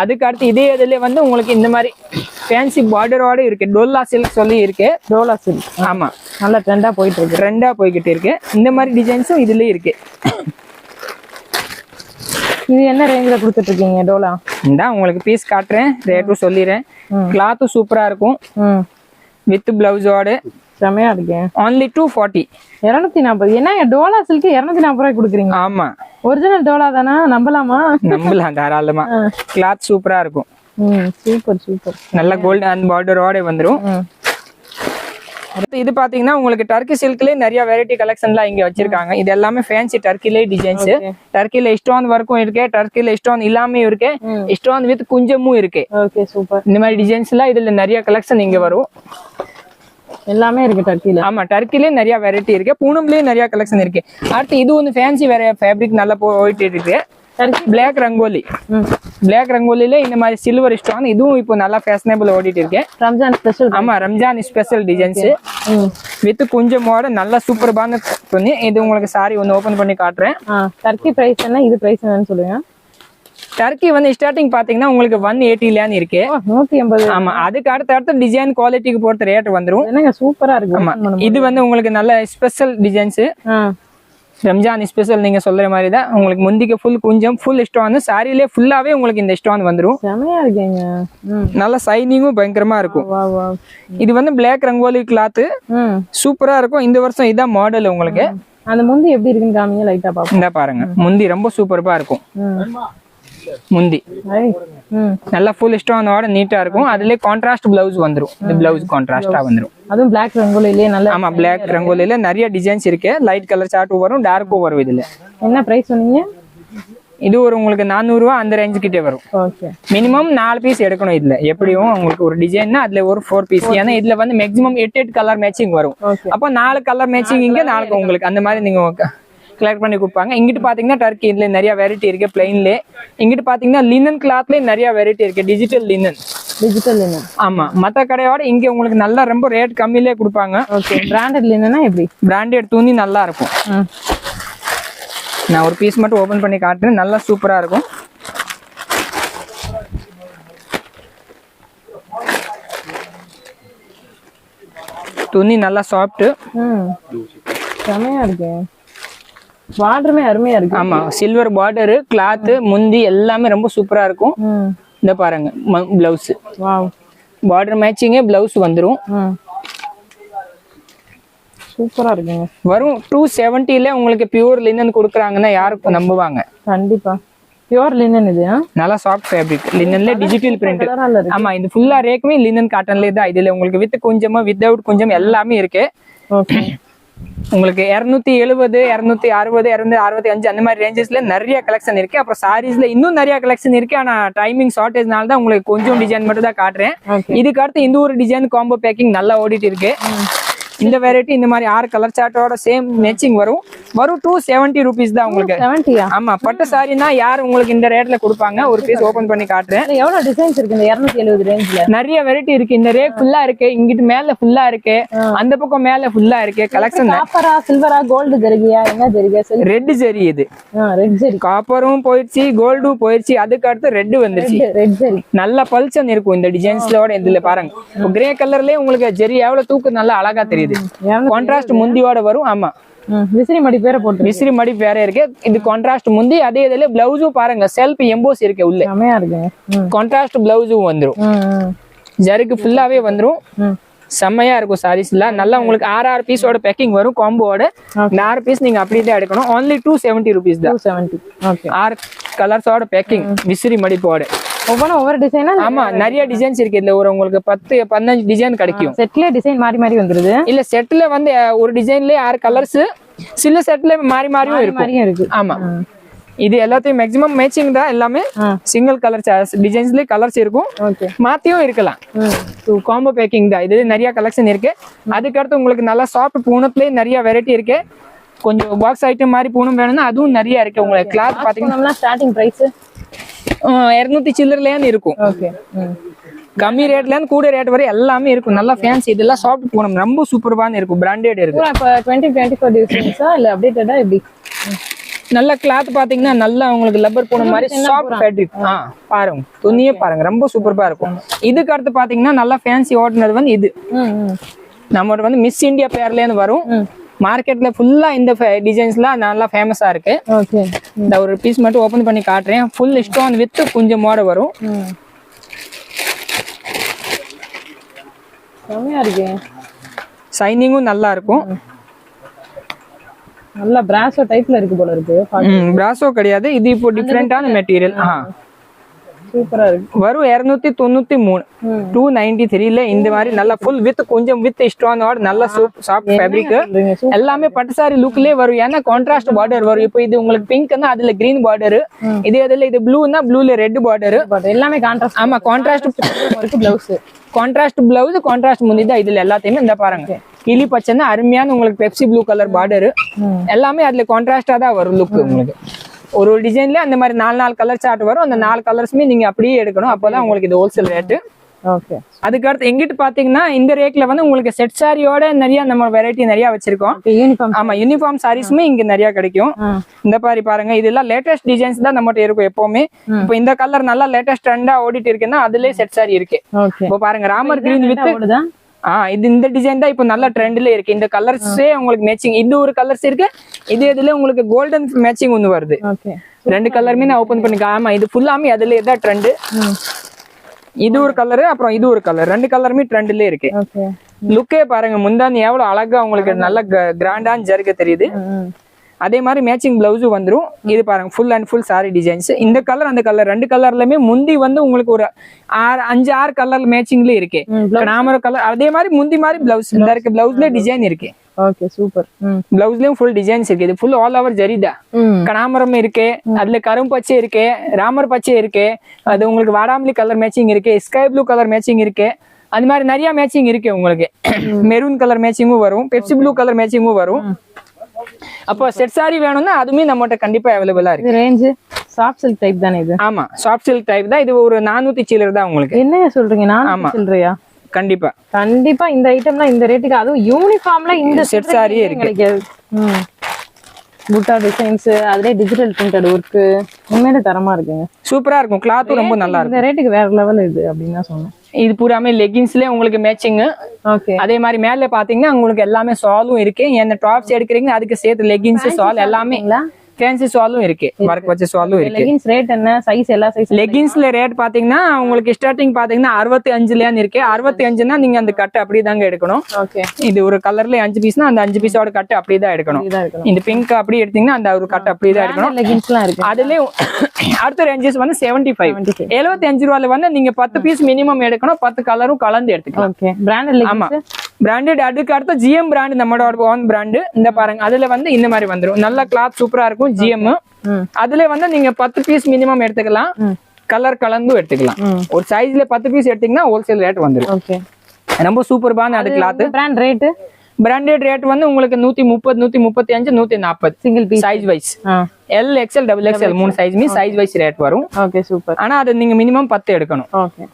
அதுக்கு அடுத்து இதே இதுல வந்து உங்களுக்கு இந்த மாதிரி ஃபேன்சி பார்டரோட இருக்கு. டோலா சில்க் சொல்லி இருக்கு. டோலா சில்க். ஆமா நல்ல ட்ரெண்டா போயிட்டு இருக்கு. இந்த மாதிரி டிசைன்ஸும் இதுல இருக்கு. இது என்ன ரேஞ்சில கொடுத்துட்டு இருக்கீங்க டோலா? இந்தா உங்களுக்கு பீஸ் காட்டுறேன், ரேட்டும் சொல்லிடுறேன். கிளாத்தும் சூப்பரா இருக்கும் வித் பிளவுஸோட. செமையா இருக்கு. only 240. 240. என்னங்க டோலா சில்க் 240 ரூபாய்க்கு கொடுக்குறீங்க? ஆமா ஒரிஜினல் டோலா தானா? நம்பலாமா? நம்பலாம் தாராளமா. கிளாத் சூப்பரா இருக்கும். சூப்பர். நல்ல கோல்டன் அண்ட் பார்டரோட வந்துரும். இது பாத்தீங்கன்னா உங்களுக்கு டர்க்கி சில்க்லயே நிறைய வெரைட்டி கலெக்ஷன்லாம் இங்க வச்சிருக்காங்க. இது எல்லாமே ஃபேன்சி டர்க்கிலே டிசைன்ஸ். டர்க்கில ஸ்டோன் ஒர்க்கும் இருக்கு, டர்க்கில ஸ்டோன் இல்லாம இருக்கு, ஸ்டோன் வித் குஞ்சமும் இருக்கு. Okay super. இந்த மாதிரி டிசைன்ஸ் எல்லாம் இதுல நிறைய கலெக்ஷன் இங்க வரும். எல்லாமே இருக்கு டர்க்கில. ஆமா டர்க்கிலே நிறைய வெரைட்டி இருக்கு, பூனம்லயே நிறைய கலெக்ஷன் இருக்கு. அடுத்து இது ஒன்னு ஃபேன்சி வேற ஃபேப்ரிக் நல்லா போயிட்டு இருக்கு. பிளாக் ரங்கோலி. பிளாக் ரங்கோலில இந்த மாதிரி சில்வர் ஸ்டோன், இதுவும் இப்போ நல்லா ஃபேஷனபிள் ஓடிட்டு இருக்கு. ரம்ஜான் ஸ்பெஷல். ஆமா ரம்ஜான் ஸ்பெஷல் டிசைன்ஸ் வித் கொஞ்சமோட நல்ல சூப்பர்பான துணி. இது உங்களுக்கு சாரி ஒன்னு ஓபன் பண்ணி காட்டுறேன். டர்க்கி பிரைஸ் என்ன, இது பிரைஸ் என்னன்னு சொல்லுங்க. டர்க்கி வந்து ஸ்டார்டிங் பாத்தீங்கன்னா உங்களுக்கு 180 இருக்கு. 180. ஆமா அதுக்கு அடுத்த டிசைன் குவாலிட்டிக்கு பொறுத்த ரேட் வந்துரும். என்னங்க சூப்பரா இருக்கு. ஆமா இது வந்து உங்களுக்கு நல்ல ஸ்பெஷல் டிசைன்ஸ். ரம்ஜான் ஸ்பெஷல் நீங்க சொல்ற மாதிரி தான். உங்களுக்கு முந்திக்கு ஃபுல் குஞ்சம் ஃபுல் ஸ்டோன், சாரிலே ஃபுல்லாவே உங்களுக்கு இந்த ஸ்டோன் வந்துரும். செமையா இருக்கீங்க. நல்ல சைனிங்கும் பயங்கரமா இருக்கும். இது வந்து பிளாக் ரங்கோலி கிளாத் சூப்பரா இருக்கும். இந்த வருஷம் இதான் மாடல் உங்களுக்கு. அந்த முந்தி எப்படி இருக்குன்னு காமிங்க லைட்டா பாப்போம். இந்த பாருங்க முந்தி ரொம்ப சூப்பரா இருக்கும். முந்தி நல்லா ஃபுல் ஸ்டோனோட நீட்டா இருக்கும். அதுலயே கான்ட்ராஸ்ட் பிளவுஸ் வந்துரும். இந்த பிளவுஸ் கான்ட்ராஸ்டா வந்துரும். அதுவும் பிளாக் ரங்கோலிலே நல்ல. ஆமா பிளாக் ரங்கோலில நிறைய டிசைன்ஸ் இருக்கு. லைட் கலர் சார்ட்டும் வரும், டார்க்கும் வரும். இதுல என்ன பிரைஸ் சொன்னீங்க? இது ஒரு உங்களுக்கு 400 ரூபாய் அந்த ரேஞ்சு கிட்டே வரும். மினிமம் 4 பீஸ் எடுக்கணும். இதுல எப்படியும் உங்களுக்கு ஒரு டிசைன்னா அதுல ஒரு 4 பீஸ். ஏன்னா இதுல வந்து மேக்ஸிமம் 8 கலர் மேட்சிங் வரும். அப்போ 4 கலர் மேட்சிங் இங்க 4 உங்களுக்கு அந்த மாதிரி நீங்க கலெக்ட் பண்ணி கொடுப்பாங்க. இங்கிட்டு பாத்தீங்கன்னா டர்க்கி இதுல நிறைய வெரைட்டி இருக்கு பிளைன்ல. இங்கிட்டு பாத்தீங்கன்னா லினன் கிளாத்லயே நிறைய வெரைட்டி இருக்கு. Digital linen. ஆமா மத்த கடையோட இங்க உங்களுக்கு நல்லா ரொம்ப ரேட் கம்மியிலே கொடுப்பாங்க. பிராண்டட் லினனா எப்படி? பிராண்டட் துணி நல்லா இருக்கும். நான் ஒரு பீஸ் மட்டும் ஓபன் பண்ணி காட்டுறேன். நல்லா சூப்பரா இருக்கும். துணி நல்லா சாஃப்ட். செமையா இருக்கு. பார்டருமே அருமையா இருக்கு. ஆமா சில்வர் பார்டர், கிளாத், முந்தி எல்லாமே ரொம்ப சூப்பரா இருக்கும். இந்த பாருங்க பிளவுஸ். வாவ் பார்டர் மேட்சிங்கே பிளவுஸ் வந்துரும். சூப்பரா இருக்குங்க. வரும் 270ல உங்களுக்கு பியூர் லினன் கொடுக்குறாங்கன்னா யாருக்கும் நம்புவாங்க? கண்டிப்பா பியூர் லினன். இது நல்லா சாஃப்ட் ஃபேப்ரிக். லினன்ல டிஜிட்டல் பிரிண்ட். ஆமா இது ஃபுல்லா ரேக்குமே லினன் காட்டன்ல தான். இதுல உங்களுக்கு வித் கொஞ்சமா வித்அவுட் கொஞ்சம் எல்லாமே இருக்கு. ஓகே உங்களுக்கு 270, 260, 265 அந்த மாதிரி ரேஞ்சஸ்ல நிறைய கலெக்ஷன் இருக்கு. அப்புறம் சாரீஸ்ல இன்னும் நிறைய கலெக்ஷன் இருக்கு. ஆனா டைமிங் ஷார்டேஜ்னால தான் உங்களுக்கு கொஞ்சம் டிசைன் மட்டும் தான் காட்டுறேன். இதுக்கு அடுத்து இந்த ஒரு டிசைன் காம்போ பேக்கிங் நல்லா ஓடிட்டு இருக்கு. இந்த வெரைட்டி இந்த மாதிரி 6 கலர் சார்ட்டோட சேம் மேட்சிங் வரும். 270 rupees தான் உங்களுக்கு. ஆமா பட்டு சாரினா யார் உங்களுக்கு இந்த ரேட்ல கொடுப்பாங்க? ஒரு பீஸ் ஓபன் பண்ணி காட்டுறேன். எவ்வளவு டிசைன்ஸ் இருக்கு இந்த 270 ரேஞ்ச்ல? நிறைய வெரைட்டி இருக்கு. இந்த ரேக் ஃபுல்லா இருக்கு, இங்கிட்டு மேல ஃபுல்லா இருக்கு, அந்த பக்கம் மேல ஃபுல்லா இருக்கு. கலெக்ஷன் காப்பரா சில்வரா கோல்டு ஜரிகையா என்ன ஜரிகை? ரெட் ஜரி. இது ரெட் ஜரி. காப்பரும் போயிடுச்சு, கோல்டும் போயிடுச்சு, அதுக்கு அடுத்து ரெட் வந்துருச்சு. ரெட் ஜரி நல்ல பல்சன் இருக்கும் இந்த டிசைன்ஸ்லோட. இதுல பாருங்க கிரே கலர்லயே உங்களுக்கு ஜரி எவ்வளவு தூக்கு நல்லா அழகா தெரியுது. கான்ட்ராஸ்ட் முந்தியோட வரும். ஆமா விசிறி மடி பேரை போட்டு விசிறி மடி வேற இருக்கு. இது கான்ட்ராஸ்ட் முந்தி. அதே இதுல பிளவுஸும் பாருங்க செல்ஃப் எம்போஸ் இருக்கு உள்ள. செமையா இருக்கு. கான்ட்ராஸ்ட் பிளவுஸும் வந்துரும். ஜருக்கு ஃபுல்லாவே வந்துரும். செம்மையா இருக்கும் சாரீஸ்ல. நல்லா உங்களுக்கு 6 பீஸோட பேக்கிங் வரும் காம்போட. 6 பீஸ் நீங்க அப்படியே தான் எடுக்கணும். only 270 rupees தான். 270. ஓகே 6 கலர்ஸோட பேக்கிங் விசிறி மடிப்போட. ஒவ்வொரு டிசைனா? ஆமா நிறைய டிசைன்ஸ் இருக்கு. இதுல ஒரு உங்களுக்கு 10-15 டிசைன் கிடைக்கும். செட்ல டிசைன் மாறி மாறி வந்துருது. இல்ல செட்ல வந்து ஒரு டிசைன்லயே 6 கலர்ஸ், சில செட்ல மாறி மாறியும் இருக்கு. ஆமா இது எல்லாத்தையும் மேக்ஸிமம் மேட்சிங் தான். எல்லாமே சிங்கிள் கலர் டிசைன்ஸ்லயே கலர்ஸ் இருக்கும், மாத்தியும் இருக்கலாம். காம்போ பேக்கிங் தான். இது நிறைய கலெக்ஷன் இருக்கு. அதுக்கடுத்து உங்களுக்கு நல்லா சாஃப்ட் பூனத்துலயே நிறைய வெரைட்டி இருக்கு. கொஞ்சம் பாக்ஸ் ஐட்டம் மாதிரி பூனம் வேணும்னா அதுவும் நிறைய இருக்கு. உங்களுக்கு கிளாத் பாத்தீங்கன்னா ஸ்டார்டிங் பிரைஸ் 200 சில்லர்லயான்னு இருக்கும். கம்மி ரேட்ல இருந்து கூட ரேட் வரை எல்லாமே இருக்கும். நல்லா ஃபேன்சி. இதெல்லாம் சாஃப்ட் பூனம் ரொம்ப சூப்பரான இருக்கும். பிராண்டட் இருக்கு. இப்ப 2024 டிசைன்ஸா இல்ல அப்டேட்டடா எப்படி? நல்ல கிளாத் பாத்தீங்கன்னா நல்லா உங்களுக்கு லப்பர் போன மாதிரி சாஃப்ட் ஃபேப்ரிக். பாருங்க துணியே பாருங்க ரொம்ப சூப்பரா இருக்கும். இதுக்கு அடுத்து பாத்தீங்கன்னா நல்லா ஃபேன்சி ஓட்டுனது வந்து இது நம்மளோட வந்து மிஸ் இந்தியா பேர்ல இருந்து வரும். மார்க்கெட்ல ஃபுல்லா இந்த டிசைன்ஸ்லாம் நல்லா ஃபேமஸா இருக்கு. இந்த ஒரு பீஸ் மட்டும் ஓபன் பண்ணி காட்டுறேன். ஃபுல் ஸ்டோன் வித் கொஞ்சம் மோட வரும். செமையா இருக்கு. சைனிங்கும் நல்லா இருக்கும். நல்லா பிராசோ டைப்ல இருக்கு போல இருக்கு. பிராசோ கிடையாது, இது இப்போ டிஃபரெண்டான மெட்டீரியல். சூப்பரா இருக்கு. வரும் 293 293ல இந்த மாதிரி நல்ல ஃபுல் வித் கொஞ்சம் வித் ஸ்டோனோட நல்ல சாஃப்ட் ஃபேப்ரிக். எல்லாமே பட்டுசாரி லுக்லயே வரும். ஏன்னா கான்ட்ராஸ்ட் பார்டர் வரும். இப்போ இது உங்களுக்கு பிங்க்னா அதுல கிரீன் பார்டர், இதே இதுல இது ப்ளூனா ப்ளூல ரெட் பார்டர், எல்லாமே கான்ட்ராஸ்ட். ஆமா கான்ட்ராஸ்ட் இருக்கு. பிளவுஸ் கான்ட்ராஸ்ட் பிளவுஸ் கான்ட்ராஸ்ட் முந்தி தான் இதுல எல்லாத்தையுமே இந்த பாருங்க. கிளி பச்சைன்னா அருமையான உங்களுக்கு பெப்சி ப்ளூ கலர் பார்டர், எல்லாமே அதுல கான்ட்ராஸ்டா தான் வரும் லுக் உங்களுக்கு. ஒரு டிசைன்ல அந்த மாதிரி 4 கலர் சார்ட் வரும். அந்த 4 கலர்ஸுமே நீங்க அப்படியே எடுக்கணும். அப்பதான் உங்களுக்கு இது ஹோல்சேல் ரேட்டு. ஓகே. அதுக்கு அடுத்து எங்கிட்ட பாத்தீங்கன்னா இந்த ரேட்ல வந்து உங்களுக்கு செட் சாரியோட நிறைய நம்ம வெரைட்டி நிறைய வச்சிருக்கோம். யூனிஃபார்ம். ஆமா யூனிஃபார்ம் சாரீஸுமே இங்க நிறைய கிடைக்கும். இந்த மாதிரி பாருங்க இதெல்லாம் லேட்டஸ்ட் டிசைன்ஸ் தான் நம்மகிட்ட இருக்கும் எப்பவுமே. இப்போ இந்த கலர் நல்லா லேட்டஸ்ட் ட்ரெண்டா ஓடிட்டு இருக்குன்னா அதுலயே செட் சாரி இருக்கு. இப்போ பாருங்க ராமர் கிரீன் வித் இது இந்த டிசைன் தான் இப்போ நல்ல ட்ரெண்ட்ல இருக்கு. இந்த கலர்ஸே உங்களுக்கு மேட்சிங். இது ஒரு கலர்ஸ் இருக்கு, இது இதுல உங்களுக்கு கோல்டன் மேட்சிங் ஒன்று வருது. 2 கலருமே நான் ஓபன் பண்ணிக்க. ஆமா இது ஃபுல்லாமே அதுல தான் ட்ரெண்ட். இது ஒரு கலரு, அப்புறம் இது ஒரு கலர், 2 கலருமே ட்ரெண்ட்ல இருக்கு. லுக்கே பாருங்க முந்தானி எவ்வளவு அழகா உங்களுக்கு நல்ல கிராண்டான ஜர்க தெரியுது. அதே மாதிரி மேட்சிங் பிளவுஸும் வந்துடும். இது பாருங்க full and full sorry designs. இந்த கலர் அந்த கலர் 2 கலர்லயுமே முந்தி வந்து உங்களுக்கு ஒரு 5-6 கலர் மேட்சிங்ல இருக்கு. நாமர கலர் அதே மாதிரி முந்தி மாதிரி பிளவுஸ் இந்த இருக்கு. பிளவுஸ்ல டிசைன் இருக்கு. Okay super. பிளவுஸ்லயும் ஃபுல் டிசைன்ஸ் இருக்கு. இது ஃபுல் ஆல் ஓவர் ஜரிதா. கனாமரம் இருக்கு, அதுல கரும் பச்சை இருக்கு, ராமர் பச்சை இருக்கு, அது உங்களுக்கு வாடாமல்லி கலர் மேட்சிங் இருக்கு, ஸ்கை ப்ளூ கலர் மேட்சிங் இருக்கு. அது மாதிரி நிறைய மேட்சிங் இருக்கு உங்களுக்கு. மெரூன் கலர் மேட்சிங்கும் வரும், பெப்சி ப்ளூ கலர் மேட்சிங்கும் வரும். அப்போ செட் சாரி வேணும்னா அதுமே நம்மகிட்ட கண்டிப்பா அவைலபிளா இருக்கு. ரேஞ்ச் சாஃப்ட் சில்க் டைப் தானே இது? ஆமா சாஃப்ட் சில்க் டைப் தான். இது ஒரு 400 சில்லர் தான் உங்களுக்கு. என்ன சொல்றீங்க? 400 சில்லறையா? கண்டிப்பா கண்டிப்பா இந்த ஐட்டம்லாம் இந்த ரேட்டுக்கு, அதுவும் யூனிஃபார்ம்ல இந்த செட் சாரியே இருக்கு. புட்டா டிசைன்ஸ், அதுலயே டிஜிட்டல் பிரிண்டட் ஒர்க், உண்மையிலே தரமா இருக்குங்க. சூப்பரா இருக்கும். கிளாத்தும் ரொம்ப நல்லா இருக்கும். இந்த ரேட்டுக்கு வேற லெவல் இது அப்படின்னு தான் சொன்னேன். இது பூராமே லெகின்ஸ்ல உங்களுக்கு மேட்சிங். அதே மாதிரி மேல பாத்தீங்கன்னா உங்களுக்கு எல்லாமே சாலும் இருக்கு. என்ன டாப்ஸ் எடுக்கிறீங்க அதுக்கு சேர்த்து லெகின்ஸ் சால் எல்லாமே ஃபேன்சி சாலும் இருக்கு, வர்க் வச்ச சாலும் இருக்கு. லெகின்ஸ் ரேட் என்ன? சைஸ் எல்லா சைஸ் லெகின்ஸ்ல ரேட் பாத்தீங்கன்னா உங்களுக்கு ஸ்டார்டிங் பாத்தீங்கன்னா 65 இருக்கு. 65னா நீங்க அந்த கட்டு அப்படிதாங்க எடுக்கணும். இது ஒரு கலர்ல 5 பீஸ்னா அந்த 5 பீஸோட கட்டு அப்படிதான் எடுக்கணும். இந்த பிங்க் அப்படி எடுத்தீங்கன்னா அந்த ஒரு கட்டு அப்படிதான் எடுக்கணும். லெகின்ஸ்லாம் இருக்கு. அதுல அடுத்த ரேஞ்சஸ் வந்து 75 75 ரூபாயில வந்து நீங்க 10 பீஸ் மினிமம் எடுக்கணும். 10 கலரும் கலந்து எடுத்துக்கலாம். Branded leggings. ஆமா பிராண்டட். அதுக்கு அடுத்த ஜிஎம் பிராண்ட் நம்மளோட ஓன் பிராண்ட். இந்த பாருங்க அதுல வந்து இந்த மாதிரி வந்துடும். நல்ல கிளாத் சூப்பரா இருக்கும் ஜிஎம். அதுல வந்து நீங்க 10 பீஸ் மினிமம் எடுத்துக்கலாம், கலர் கலந்தும் எடுத்துக்கலாம். ஒரு சைஸ்ல 10 பீஸ் எடுத்தீங்கன்னா ஹோல்சேல் ரேட் வந்துடும். ரொம்ப சூப்பர்பான அது cloth. Brand rate branded rate வந்து உங்களுக்கு 130 135 140 single piece size wise. L XL double XL 3 சைஸ்மே சைஸ் வைஸ் ரேட் வரும். Okay super. ஆனா அது நீங்க மினிமம் 10 எடுக்கணும். ஓகே.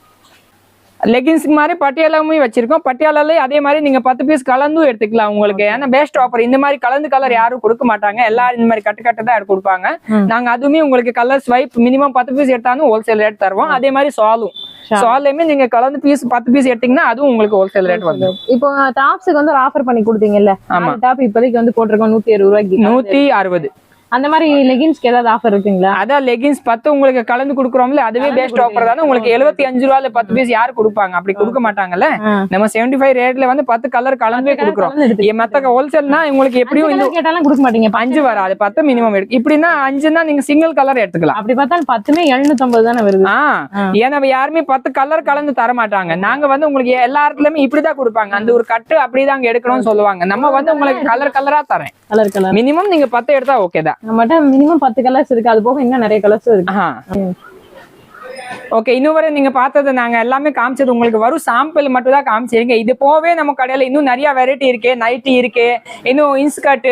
லெகின்ஸ்க்கு மாதிரி பட்டியாலாமே வச்சிருக்கோம். பட்டியாலாலே அதே மாதிரி நீங்க 10 பீஸ் கலந்தும் எடுத்துக்கலாம் உங்களுக்கு. ஏன்னா பெஸ்ட் ஆஃபர். இந்த மாதிரி கலந்து கலர் யாரும் கொடுக்க மாட்டாங்க. எல்லாரும் இந்த மாதிரி கட்டு கட்டு தான் எடுத்து கொடுப்பாங்க. நாங்க அதுவுமே உங்களுக்கு கலர் ஸ்வைப் மினிமம் 10 பீஸ் எடுத்தாலும் ஹோல்சேல் ரேட் தருவோம். அதே மாதிரி சாலுமே நீங்க கலந்து பீஸ் 10 பீஸ் எடுத்தீங்கன்னா அதுவும் உங்களுக்கு ஹோல்சேல் ரேட் வந்துடும். இப்போ டாப்ஸ்க்கு வந்து ஒரு ஆஃபர் பண்ணி கொடுத்தீங்கல்ல, ஆமா டாப் இப்போதைக்கு வந்து போட்டிருக்கோம் 160 ரூபாய்க்கு. 160. அந்த மாதிரி லெகின்ஸ்க்கு ஏதாவது ஆஃபர் இருக்குங்களா? அதான் லெகின்ஸ் 10 உங்களுக்கு கலந்து கொடுக்குறோம்ல, அதுவே பெஸ்ட் ஆஃபர் தானே. உங்களுக்கு 75 ரூபாயில 10 பீஸ் யாரு கொடுப்பாங்க? அப்படி கொடுக்க மாட்டாங்கல்ல. நம்ம 75 ரேட்ல வந்து 10 கலர் கலந்தே கொடுக்குறோம். மத்த ஹோல்சேல்னா உங்களுக்கு எப்படியும் கேட்டாலும் கொடுக்க மாட்டீங்க. 5 வராது, 10 மினிமம் எடுக்கும். இப்படின்னா 5னா நீங்க சிங்கிள் கலர் எடுத்துக்கலாம். அப்படி பார்த்தாலும் 10மே 750 தானே வருது. ஏன்னா யாருமே 10 கலர் கலந்து தர மாட்டாங்க. நாங்க வந்து உங்களுக்கு எல்லா இடத்துலயுமே இப்படிதான் கொடுப்பாங்க. அந்த ஒரு கட்டு அப்படிதான் எடுக்கணும்னு சொல்லுவாங்க. நம்ம வந்து உங்களுக்கு கலர் கலரா தரேன். கலர் கலர் மினிமம் நீங்க 10 எடுத்தா ஓகே தான். நம்மகிட்ட மினிமம் 10 கலர்ஸ் இருக்கு. அது போக இன்னும் நிறைய கலர்ஸ் இருக்கு. ஓகே, இன்னும் வரை நீங்க பார்த்தது நாங்க எல்லாமே காமிச்சது உங்களுக்கு வரும் சாம்பிள் மட்டும் தான் காமிச்சிருங்க. இது போவே நம்ம கடையில இன்னும் நிறைய வெரைட்டி இருக்கு. நைட்டி இருக்கு, இன்னும் இன்ஸ்கர்ட்,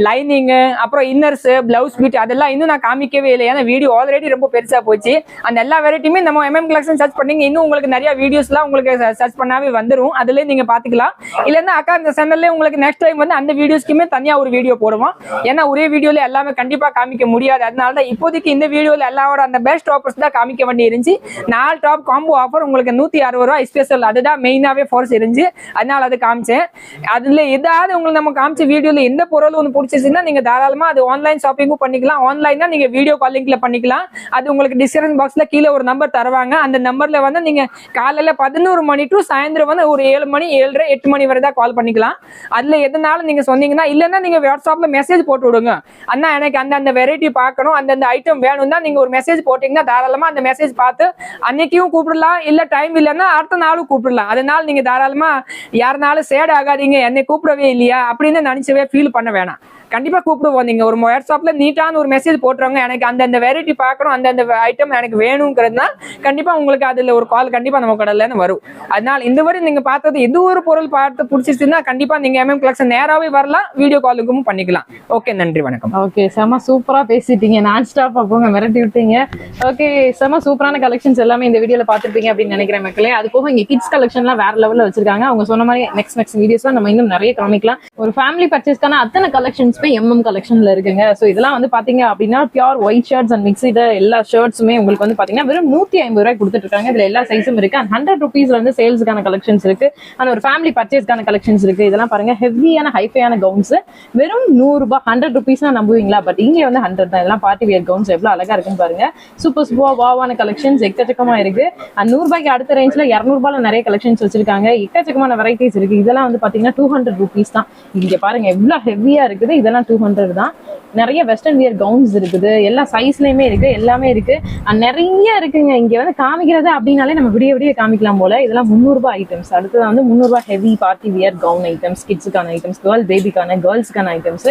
லைனிங், அப்புறம் இன்னர்ஸ், பிளவுஸ் பீட், அதெல்லாம் இன்னும் நான் காமிக்கவே இல்லை. ஏன்னா வீடியோ ஆல்ரெடி ரொம்ப பெருசா போச்சு. அந்த எல்லா வெரைட்டியுமே நம்ம எம்எம் கலெக்ஷன் சர்ச் பண்ணீங்க, இன்னும் உங்களுக்கு நிறைய வீடியோஸ்லாம் உங்களுக்கு சர்ச் பண்ணாவே வந்துடும். அதுல நீங்க பாத்துக்கலாம். இல்லைன்னா அக்கா இந்த சேனல்ல உங்களுக்கு நெக்ஸ்ட் டைம் வந்து அந்த வீடியோஸ்க்குமே தனியா ஒரு வீடியோ போடுவோம். ஏன்னா ஒரே வீடியோல எல்லாமே கண்டிப்பா காமிக்க முடியாது. அதனால தான் இப்போதைக்கு இந்த வீடியோல எல்லாரோட அந்த பெஸ்ட் ஆஃபர்ஸ் தான் காமிக்க வேண்டி இருந்துச்சு. 4 டாப் காம்போ ஆஃபர் உங்களுக்கு 160 ரூபாய் ஸ்பெஷல், அதுதான் மெயினாவே ஃபோர்ஸ் இருந்துச்சு. அதனால அது காமிச்சேன். அதுல ஏதாவது உங்களுக்கு நம்ம காமிச்ச வீடியோல எந்த பொருள் ஒன்று பிடிச்சிருச்சுன்னா நீங்க தாராளமா அது ஆன்லைன் ஷாப்பிங்கும் பண்ணிக்கலாம். ஆன்லைன்னா நீங்க வீடியோ காலிங்ல பண்ணிக்கலாம். அது உங்களுக்கு டிஸ்கிரிப்ஷன் பாக்ஸ்ல கீழே ஒரு நம்பர் தருவாங்க. அந்த நம்பர்ல வந்து நீங்க காலையில 11 மணி டு சாயந்தரம் வந்து ஒரு 7 மணி 7:30 8 மணி வரை தான் கால் பண்ணிக்கலாம். அதுல எதனாலும் நீங்க சொன்னீங்கன்னா, இல்லைன்னா நீங்க வாட்ஸ்அப்ல மெசேஜ் போட்டு விடுங்க. அண்ணா எனக்கு அந்த வெரைட்டி பார்க்கணும், அந்த ஐட்டம் வேணும் தான் நீங்க ஒரு மெசேஜ் போட்டீங்கன்னா தாராளமா அந்த மெசேஜ் பார்த்து அன்னைக்கும் கூப்பிடலாம். இல்ல டைம் இல்லைன்னா அடுத்த நாளும் கூப்பிடலாம். அதனால நீங்க தாராளமா யாருனாலும் சேட் ஆகாதீங்க, என்னை கூப்பிடவே இல்லையா அப்படின்னு நினைச்சவே ஃபீல் பண்ண வேணாம். கண்டிப்பா கூப்பிடுவோம். நீங்க ஒரு வாட்ஸ்அப்ல நீட்டான ஒரு மெசேஜ் போட்டுருவாங்க, எனக்கு அந்த வெரைட்டி பார்க்கணும், அந்த ஐட்டம் எனக்கு வேணுங்கிறதுனா கண்டிப்பா உங்களுக்கு அதுல ஒரு கால் கண்டிப்பா நம்ம கடையில இருந்து வரும். அதனால இந்த வரை நீங்க பார்த்தது எது ஒரு பொருள் பார்த்து பிடிச்சிருச்சுன்னா கண்டிப்பா நீங்க எம்எம் கலெக்ஷன் நேராவே வரலாம், வீடியோ காலுக்கும் பண்ணிக்கலாம். ஓகே, நன்றி, வணக்கம். ஓகே, செம சூப்பரா பேசிட்டீங்க, நான் ஸ்டாப் போங்க மிரட்டி விட்டீங்க. ஓகே, செம சூப்பரான கலெக்ஷன்ஸ் எல்லாமே இந்த வீடியோல பாத்துருப்பீங்க அப்படின்னு நினைக்கிறேன் மக்களே. அது போக இங்க கிட்ஸ் கலெக்ஷன்லாம் வேற லெவல்ல வச்சிருக்காங்க. அவங்க சொன்ன மாதிரி நெக்ஸ்ட் வீடியோஸ்ல நம்ம இன்னும் நிறைய காமிக்கலாம். ஒரு ஃபேமிலி பர்ச்சேஸ்க்கான அத்தனை கலெக்ஷன்ஸ் எம்எம் கலெக்ஷன்ல இருக்குங்க. சோ இதெல்லாம் வந்து பாத்தீங்க அப்படின்னா பியூர் ஒயிட் ஷர்ட்ஸ் அண்ட் மிக்ஸிட எல்லா ஷர்ட்ஸுமே உங்களுக்கு வந்து பாத்தீங்கன்னா வெறும் 150 ரூபாய் கொடுத்துட்டு இருக்காங்க. இதுல எல்லா சைஸும் இருக்கு. அண்ட் 100 ருபீஸ்ல இருந்து சேல்ஸுக்கான கலெக்ஷன்ஸ் இருக்கு. அண்ட் ஒரு ஃபேமிலி பர்ச்சேஸ்க்கான கலெக்ஷன்ஸ் இருக்கு. இதெல்லாம் பாருங்க, ஹெவியான ஹைஃபையான கவுன்ஸ் வெறும் 100 ரூபாய். 100 ருபீஸ்னா நம்புவீங்களா? பட் இங்க வந்து 100 தான். இதெல்லாம் பார்ட்டி வியர் கவுன்ஸ் எவ்வளவு அழகா இருக்குன்னு பாருங்க. சூப்பர் வாவான கலெக்ஷன்ஸ் எக்கச்சக்கமா இருக்கு. அண்ட் 100 ரூபாய்க்கு அடுத்த ரேஞ்ச்ல 200 ரூபாய்ல நிறைய கலெக்ஷன்ஸ் வச்சிருக்காங்க. எக்கச்சக்கமான வெரைட்டிஸ் இருக்கு. இதெல்லாம் வந்து பாத்தீங்கன்னா 200 ருபீஸ் தான். இங்க பாருங்க எவ்வளவு ஹெவியா இருக்குது. இதெல்லாம் 200 தான். நிறைய வெஸ்டர்ன் வியர் கவுன்ஸ் இருக்குது, எல்லா சைஸ்லயுமே இருக்கு, எல்லாமே இருக்கு. நிறைய இருக்குங்க. இங்க வந்து காமிக்கிறது அப்படின்னாலே நம்ம விடிய காமிக்கலாம் போல. இதெல்லாம் 300 ரூபாய் ஐட்டம்ஸ். அடுத்தது வந்து 300 ரூபாய் heavy party wear gown items, கிட்ஸுக்கான ஐட்டம்ஸ், கேர்ள்ஸுக்கான ஐட்டம்ஸ்.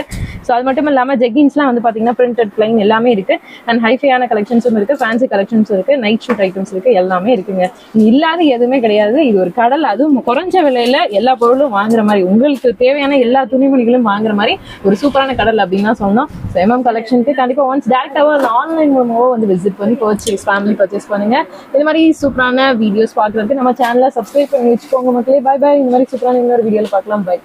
ஸோ அது மட்டும் இல்லாம ஜெகின்ஸ்லாம் வந்து பாத்தீங்கன்னா பிரிண்டட் பிளைன் எல்லாமே இருக்கு. அண்ட் ஹைஃபையான கலெக்ஷன்ஸும் இருக்கு, ஃபேன்சி கலெக்ஷன்ஸ் இருக்கு, நைட் ஷூட் ஐட்டம்ஸ் இருக்கு, எல்லாமே இருக்குங்க. இல்லாத எதுவுமே கிடையாது. இது ஒரு கடல், அதுவும் குறைஞ்ச விலையில எல்லா பொருளும் வாங்குற மாதிரி, உங்களுக்கு தேவையான எல்லா துணிமணிகளும் வாங்குற மாதிரி ஒரு சூப்பரான கடல் அப்படின்னு தான் சொன்னோம். எம்எம் கலெக்ஷனுக்கு கண்டிப்பா ஒன்ஸ் டேரக்டாவோ ஆன்லைன் மூலமாவோ வந்து விசிட் பண்ணி ஃபேமிலி பர்ச்சேஸ் பண்ணுங்க. இந்த மாதிரி சூப்பரான வீடியோஸ் பார்க்கறதுக்கு நம்ம சேனலை சப்ஸ்கிரைப் பண்ணி வச்சுக்கோங்க மக்களே. பை. இந்த மாதிரி சூப்பரான இன்னொரு வீடியோல பார்க்கலாம். பை.